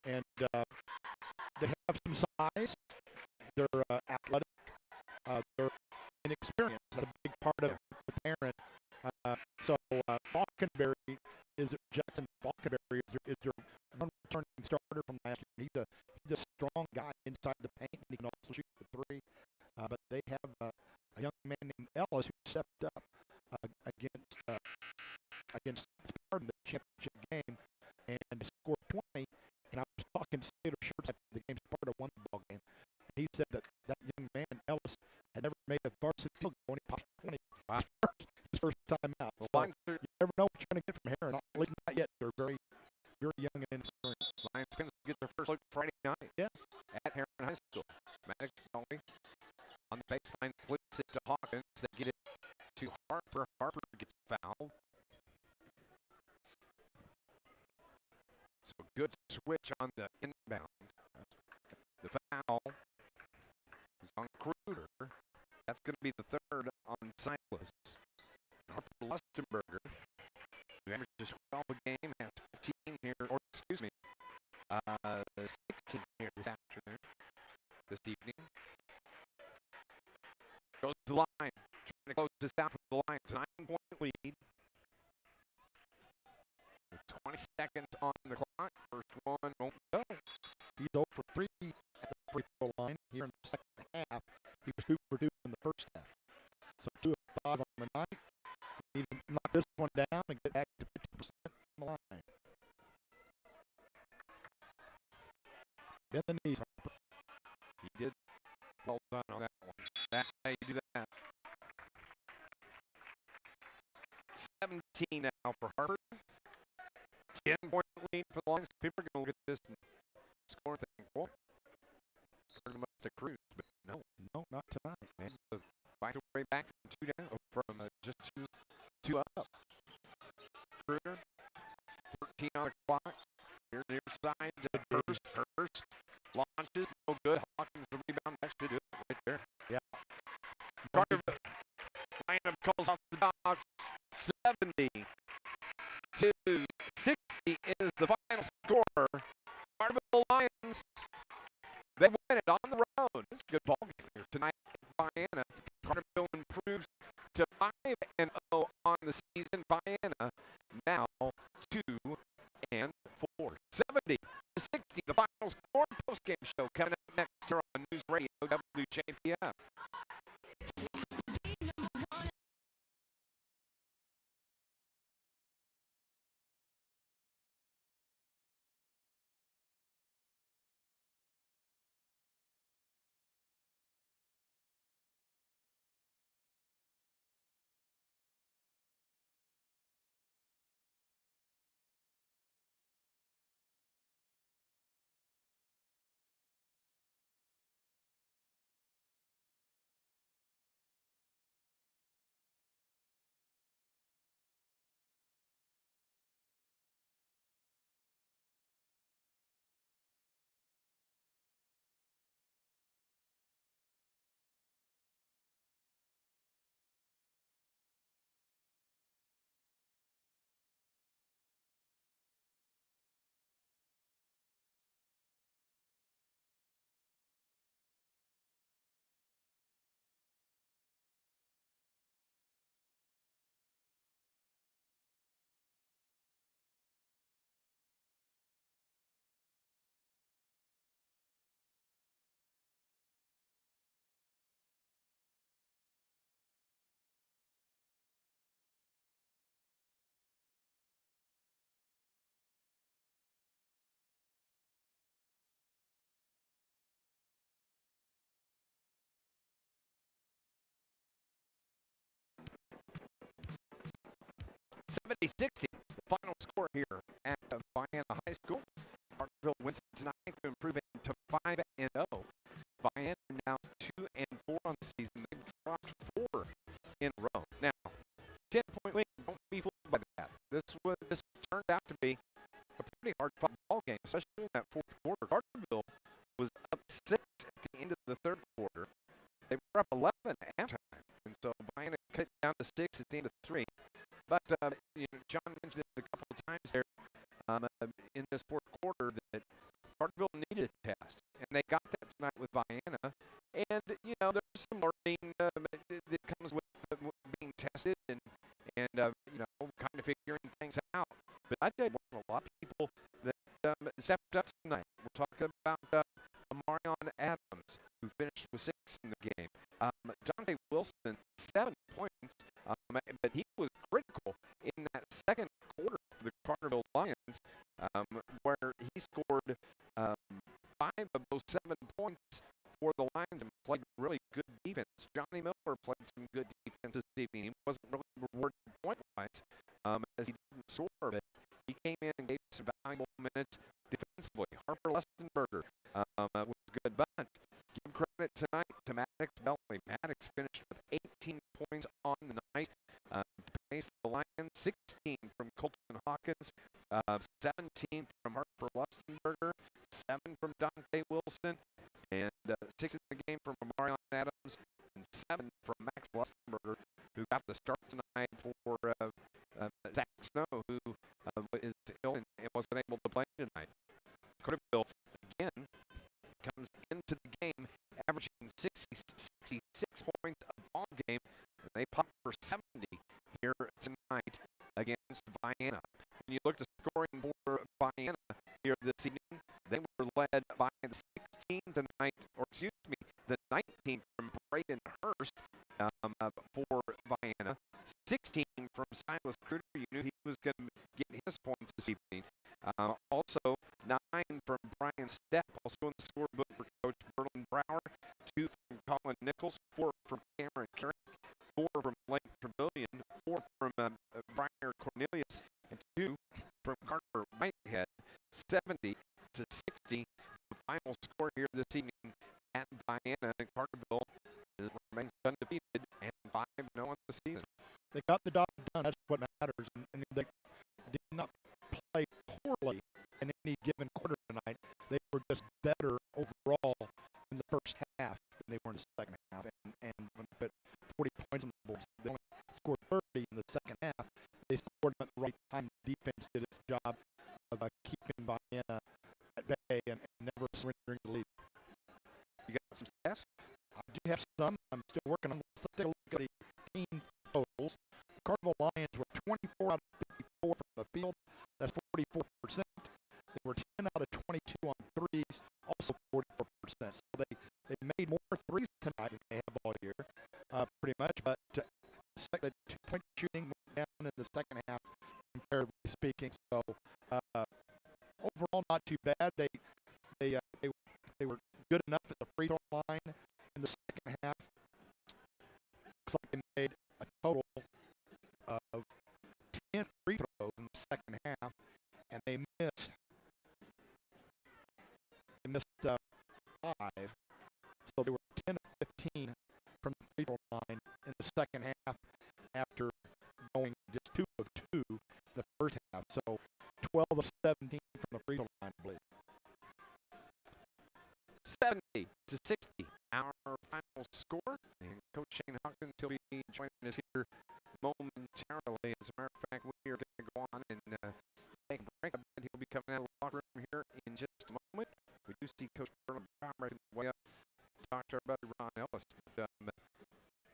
and they have some size. They're athletic. They're inexperienced. That's a big part of the parent. So Falkenberry Jackson Falkenberry is their returning starter from last year. He's a strong guy inside the paint, and he can also shoot the three. But they have a young man named Ellis who stepped up against Spartan in the championship game and scored 20. And I was talking to Sailor Shirts after the game. Sparta won the ball game. And he said that young man Ellis had never made a varsity field goal when he popped 20. Wow. His first time out. The So Lions are, you never know what you're going to get from Heron. At least not yet. They're very, very young and inexperienced. Lions fans get their first look Friday night. Yeah. At Heron High School. Maddox Conley on the baseline, flips it to Hawkins. They get it to Harper. Harper gets fouled. So good switch on the inbound. The foul is on Kruger. That's going to be the third on Silas. Harper Lustenberger, who averages 12 a game, has 15 here, or excuse me, 16 here this afternoon, this evening. Goes to the line, trying to close this out for the Lions. 9-point lead. With 20 seconds on the clock. First one won't go. He's 0 for 3 at the free throw line here in the second half. He was 2 for 2 in the first half. So 2 of 5 on the night. He need to knock this one down and get back to 50% on the line. Bend the knees, Harper. He did well done on that one. That's how you do that. 17 now for Harper. 10-point lead for the Lions. People are going to look at this and score and think, well, pretty much the cruise, but no. No, not tonight. And fight their way back from 2 down, from just two up. Kruger, 13 on the clock. Here near side to Hurst. Launches, no good. Hawkins the rebound. That should do it right there. Yeah. Carterville lineup calls off the Dogs. 70 to 60 is the final score. Carterville Lions, they win it on the road. It's a good ball game here tonight in Vienna. Carterville improves to 5-0 on the season. Vienna now 2-4. 70 to 60, the final score. Post-game show coming up next here on NewsRadio WJPF. 70-60, the final score here at Vienna High School. Carterville wins tonight to improve to 5-0. Vienna now 2-4 on the season. They've dropped 4 in a row. Now, 10-point lead. Don't be fooled by that. This turned out to be a pretty hard-fought ball game, especially in that fourth quarter. Carterville was up 6 at the end of the third quarter. They were up 11 at halftime, and so Vienna cut it down to 6 at the end of 3. But John mentioned it a couple of times there in this fourth quarter that Carterville needed a test, and they got that tonight with Vienna. And there's some learning that comes with being tested and kind of figuring things out. But I tell you what, a lot of people that stepped up tonight. We're talking about Marion Adams, who finished with 6 in the game. Dante Wilson, 7 points, but he was critical in that second quarter for the Carterville Lions, where he scored 5 of those 7 points for the Lions and played really good defense. Johnny Miller played some good defense this evening. He wasn't really rewarded point-wise as he didn't score, but he came in and gave some valuable minutes defensively. Harper Lestenberger was good, but give credit tonight to Maddox Bellamy. Maddox finished with 18 points on the night to pace the Lions, 16 from Colton Hawkins, 17 from Harper Lestenberger, 7 from Dante Wilson, and 6 in the game from Marion Adams, and 7 from Max Lestenberger, who got the start tonight for Zach Snow, who is ill and wasn't able to play tonight. Carterville, again, comes into the game averaging 66 points a ball game, and they pop for 70 here tonight against Vienna. When you look at the scoring for Vienna here this evening, they were led by the 16 tonight, the 19 from Braden Hurst for Vienna, 16 from Silas Kruger. You knew he was going to get his points this evening. Also, 9 from Brian Stepp, also in the scorebook for Coach Berlin Brower, 2 from Colin Nichols, 4 from Cameron Carrick, 4 from Blake Trevelyan, 4 from Brian Cornelius, and 2 from Carter Whitehead. 70-60, the final score here this evening at Vienna. And Carterville remains undefeated and 5-0 on the season. They got the job done. That's what matters. And they did not play poorly in any given quarter tonight. They were just better overall in the first half than they were in the second half. And when they put 40 points on the board, they only scored 30 in the second half. They scored them at the right time. The defense did its job of keeping Vienna at bay and never surrendering the lead. You got some stats? I do have some. I'm still working on this. Let's take a look at the team totals. The Carterville Lions were 24 out of 54 from the field. That's 44%. They were 10 out of 22 on threes, also 44%. So they made more threes tonight than they have all year, pretty much. But the two-point shooting went down in the second half, comparatively speaking. So overall, not too bad. They were good enough at the free throw line in the second half. Looks like they made a total of 10 free throws in the second half, and they missed 5. So they were 10 of 15 from the free throw line in the second half after going just 2 of 2 in the first half. So 12 of 17 from the free throw line, I believe. 70-60, our final score. And Coach Shane Hawkins will be joining us here momentarily. As a matter of fact, we are going to go on and take a break. He'll be coming out of the locker room here in just a moment. We do see Coach Berlin Brown making his way up to talk to our buddy Ron Ellis. But,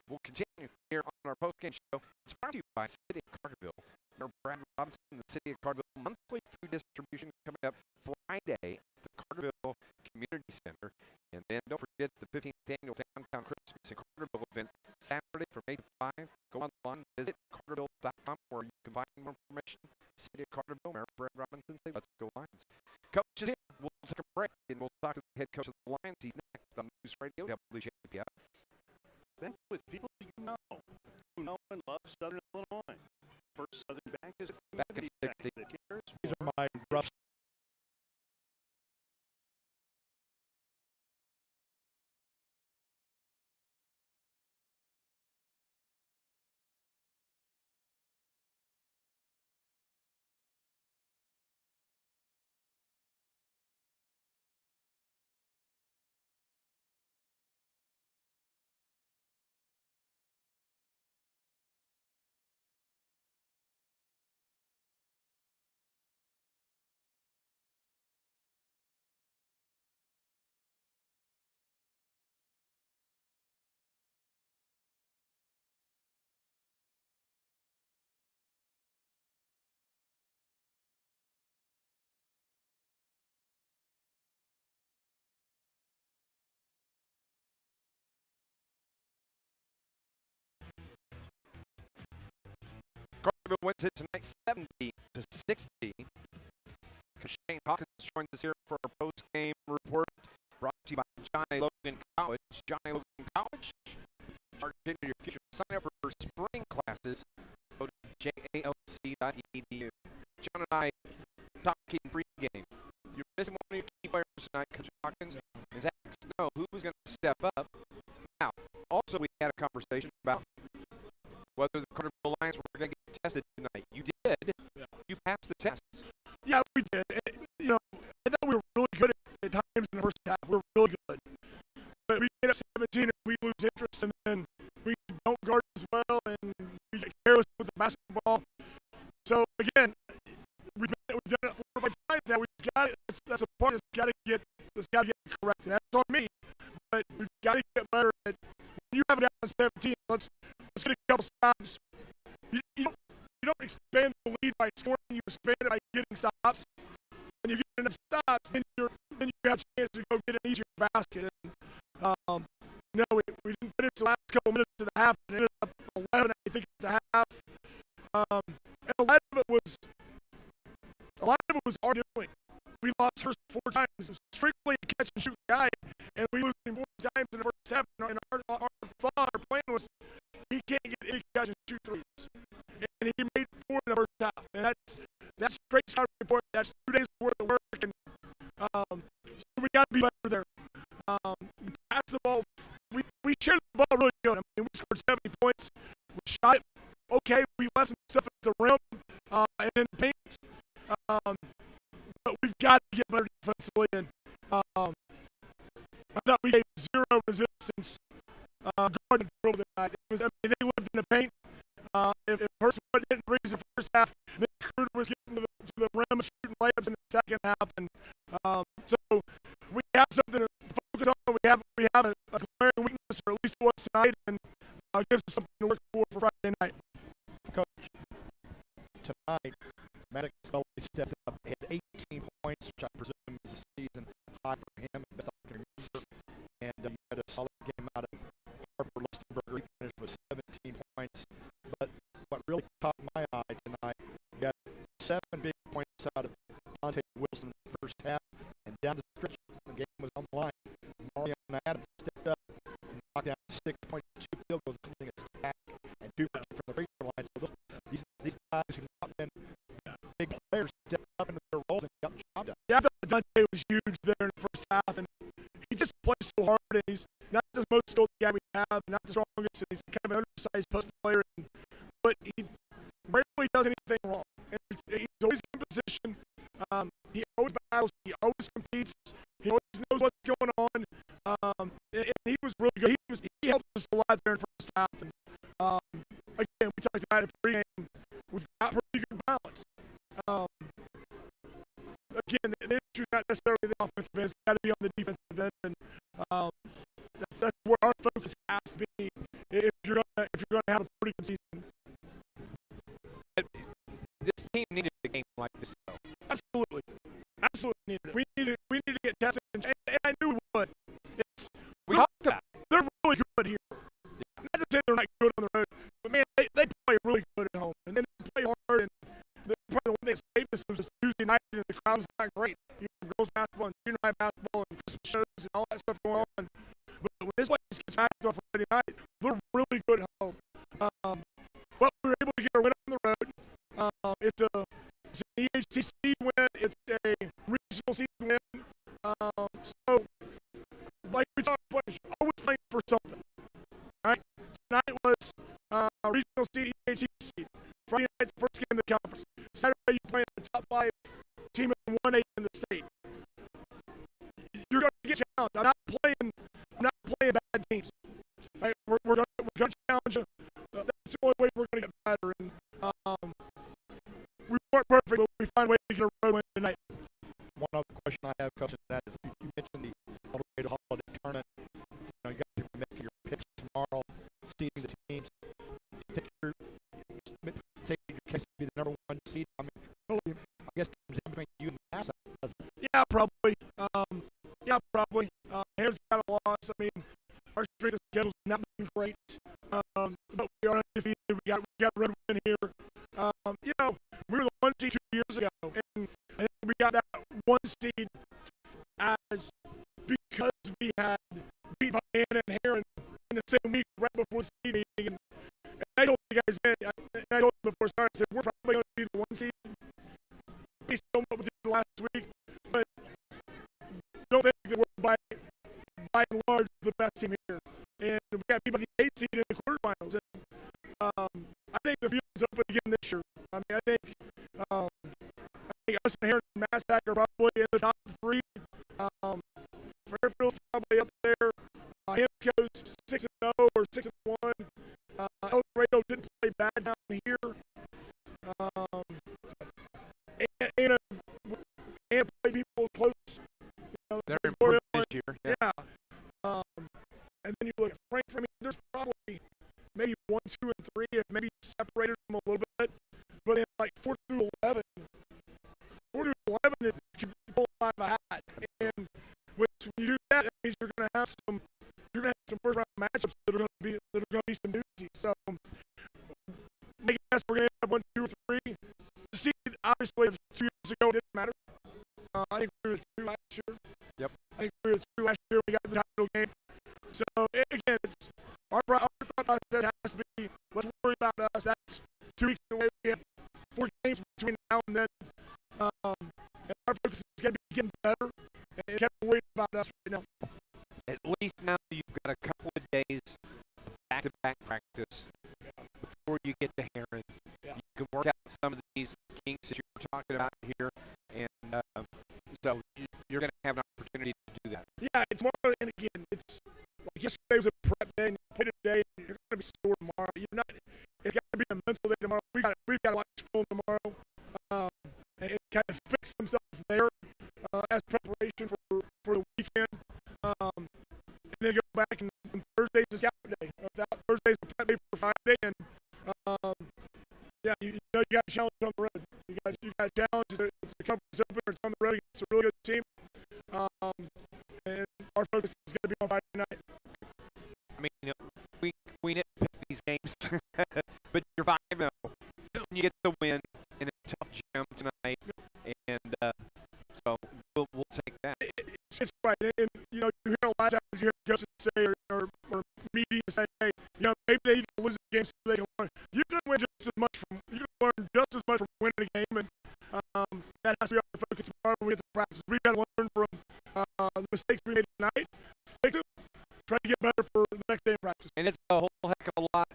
we'll continue here on our postgame show. It's brought to you by City of Carterville. Mayor Brad Robinson, the City of Carterville monthly food distribution coming up Friday at the Carterville Community Center. And then don't forget the 15th annual Downtown Christmas in Carterville event Saturday from 8 to 5. Go online, visit carterville.com where you can find more information. City of Carterville, Mayor Brad Robinson, say let's go Lions. Coach is here. We'll take a break and we'll talk to the head coach of the Lions. He's next on NewsRadio, WJPF. Back with people you know, who know and love Southern Illinois. First Southern Bank back at 60. These are my rough. Carterville wins it tonight 70-60. Shane Hawkins joins us here for our post-game report, brought to you by Johnny Logan College. Johnny Logan College, charge into your future. Sign up for spring classes. Go to jalc.edu. John and I talking pregame. You're missing one of your key players tonight, Coach Hawkins, and Zach Snow, who was going to step up. Now, also we had a conversation about whether the Carterville Lions were going to get tested tonight. You did. Yeah. You passed the test. Yeah, we did. I thought we were really good at times in the first half. We were really good. But we get up 17 and we lose interest, and then we don't guard as well, and we get careless with the basketball. So, again, we've done it 4 or 5 times now. We've got it. That's a part that's got to get corrected. That's on me. But we've got to get better at when you have it down 17, let's get a couple stops. You don't expand the lead by scoring. You expand it by getting stops. When you get enough stops, then you have a chance to go get an easier basket. And, we didn't finish the last couple minutes of the half. It ended up 11, I think, at the half. And a lot of it was our doing. We lost first 4 times. It's strictly a catch and shoot guy, and we lose him 4 times in the first half. And our thought, our plan was he can't get any catch and shoot threes. And he made 4 in the first half. And that's straight scouting report. That's 2 days worth of work. And so we got to be better there. We passed the ball. We shared the ball really good. I mean, we scored 70 points. We shot it okay. We left some stuff at the rim and in the paint. But we've got to get better defensively. And I thought we gave 0 resistance guarding the drill tonight. They lived in the paint. If Hurst didn't breeze the first half, then Kruger was getting to the rim and shooting layups in the second half. And so we have something to focus on. We have a glaring weakness, or at least it was tonight, and gives us something to work for Friday night. Coach, tonight, Maddox Scully stepped up, had 18 points, which I presume is a season high for him, best I can remember. And you had a solid game out of Harper Lustenberger. He finished with 17 points. But what really caught my eye tonight, you got 7 big points out of Dante Wilson in the first half, and down the stretch, the game was on the line. Marion Adams stepped up and knocked down 6 points, 2 field goals, including a stack, and 2 from the free throw line. So these guys who have not been big players stepped up into their roles and got the job done. Yeah, I thought Dante was huge there in the first half, and he just plays so hard, and he's not the most skilled guy we have, not the strongest, and he's kind of an undersized post player, but he rarely does anything wrong. And he's always in position. He always battles. He always competes. He always knows what's going on. And he was really good. He helped us a lot there in the first half. And again, we talked about it pregame. We've got pretty good balance. Again, the issue is not necessarily the offensive end. It's got to be on the defensive end, and that's where our focus has to be if you're gonna have a pretty good season. This team needed a game like this, though. Absolutely needed it. We need to get tested, and I knew we would. We talked about it. They're really good here. Yeah. Not to say they're not good on the road, but man, they play really good at home, and then they play hard. And probably the one that saved us was Tuesday night, and the crowd was not great. You have girls basketball and junior high basketball and Christmas shows and all that stuff going on. But when this place gets back on Friday night, they're really good at home. But we were able to get a win on the road. It's a for something. All right? Tonight was regional seed, EAC seed. Friday night's the first game of the conference. Saturday, you play the top 5 team in 1A in the state. You're going to get challenged. I'm not playing bad teams. Right? We're going to challenge you. That's the only way we're going to get better. And we weren't perfect, but we find a way to get a road win tonight. One other question I have, Coach, that is you mentioned the Colorado Holiday Tournament. You guys are making your picks tomorrow, seeding the teams. You think you're taking your case to be the number 1 seed? I mean, really, I guess it comes in between you and NASA, doesn't it? Yeah, probably. Probably. Harris got a loss. I mean, our strength of schedule's not been great, but we are undefeated. We got a red win here. We were the 1 seed 2 years ago, and I think we got that 1 seed as because we had beat Vienna and Heron in the same week right before the seed meeting. And I told you guys then, I told you before starting, I said we're probably going to be the 1 seed based on what we did last week, but don't think that we're by and large the best team here. And we got people the 8 seed in the quarterfinals. And I think the field's open again this year. I mean, I think us and Heron and Massac are probably in the top 3. Fairfield's probably up there. Hemco's 6-0 or 6-1. El Dorado didn't play bad down here. And play people close. They're improved this year. Yeah. And then you look at Frankfurt. I mean, there's probably maybe 1, 2, and 3, if maybe separated them a little bit. But then, like 4 through 11, you can pull 5 a hat. And when you do that, that means you're going to have some first round matchups that are going to be some doozies. So, I guess we're going to have 1, 2, or 3. The seed, obviously, 2 years ago, it didn't matter. I think we were the 2 last year. Yep. I think we were the 2 last year. We got the title game. So, again, it's our thought process has to be, let's worry about us. That's 2 weeks away. We have 4 games between now and then. And our focus is going to be getting better and kept worried about us right now. At least now you've got a couple of days of back-to-back practice before you get to Heron. Yeah. You can work out some of these kinks that you were talking about here, and so you're going to have an opportunity to do that. Yeah, it's more, and again, it's like yesterday was a prep day, and you play today, and you're going to be sore tomorrow. It's got to be a mental day tomorrow. We've got to watch film tomorrow, and kind of fix some stuff there as preparation for the weekend. And then go back, and Thursday's the scout day. Thursday's the prep day for Friday, and you got a challenge on the road. You got a challenge. It's a conference opener. It's on the road against a really good team. And our focus is going to be on Friday night. I mean, we nitpick these games, but you're 5-0. You get the win in a tough gym tonight, and so we'll take that. It's right, and you hear a lot of times you hear coaches say or media say, hey, maybe they need to lose the game so they can learn. You can learn just as much from winning a game, and that has to be our focus tomorrow when we get to practice. We've got to learn from the mistakes we made tonight, fix it, try to get better for the next day in practice. And it's a whole heck of a lot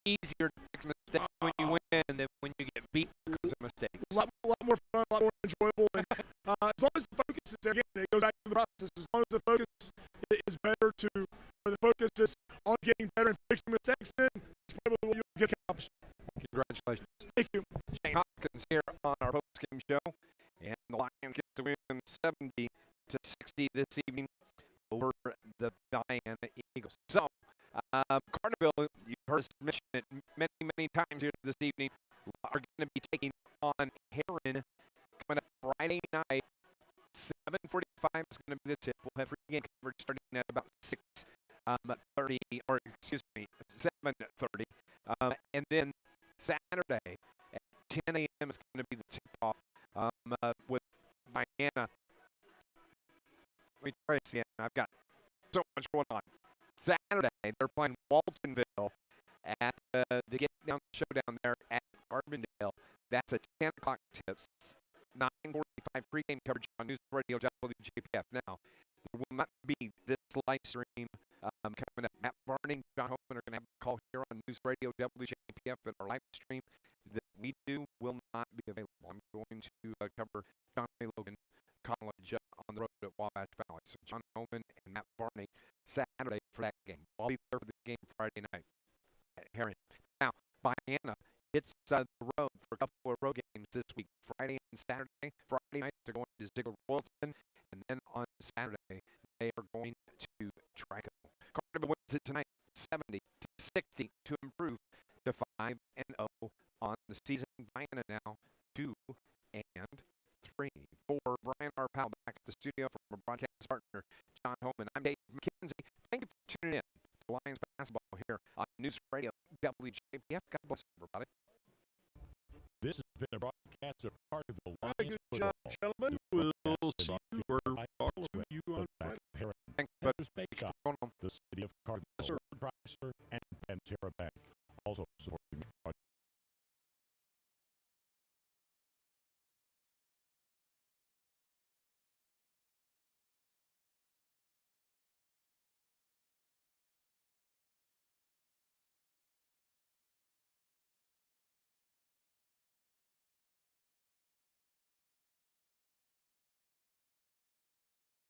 easier to fix mistakes when you win than when you get beat because of mistakes. A lot more fun, a lot more enjoyable. And as long as the focus is there, again, it goes back to the process. As long as the focus is better or the focus is on getting better and fixing mistakes, then it's probably what you'll get accomplished. Congratulations. Thank you. Shane Hopkins here on our post-game show, and the Lions get to win 70-60 this evening over the Vienna Eagles. So, Carterville, you've heard us mention it many times here this evening, are going to be taking on Heron coming up Friday night. 7:45 is going to be the tip. We'll have pregame coverage starting at about 6:30, or excuse me, 7:30, and then Saturday at 10 a.m. is going to be the tip-off with Vienna. Let me try this again. I've got so much going on. Saturday, they're playing Waltonville at the Get Down Showdown there at Carbondale. That's a 10 o'clock tip. 9:45 pregame coverage on NewsRadio WJPF. Now, there will not be this live stream Coming up, Matt Barney, John Homan are going to have a call here on News Radio WJPF, and our live stream that we do will not be available. I'm going to cover John A. Logan College on the road at Wabash Valley. So John Homan and Matt Barney Saturday for that game. I'll be there for the game Friday night at Heron. Now, Vienna hits the road for a couple of road games this week, Friday and Saturday. Friday night, they're going to Ziegler Royalton, and then on Saturday, they are going to Trico. Carterville wins it tonight, 70-60 to improve to 5-0 on the season. Vienna now 2-3. For Brian R. Powell back at the studio from our broadcast partner, John Homan. I'm Dave McKenzie. Thank you for tuning in to Lions basketball here on News Radio WJPF. God bless everybody. This has been a broadcast of Carterville Lions. Good job, gentlemen. We'll see you or talk to you on Friday. Thanks, but The city of Carterville, Yes, sir. Chrysler,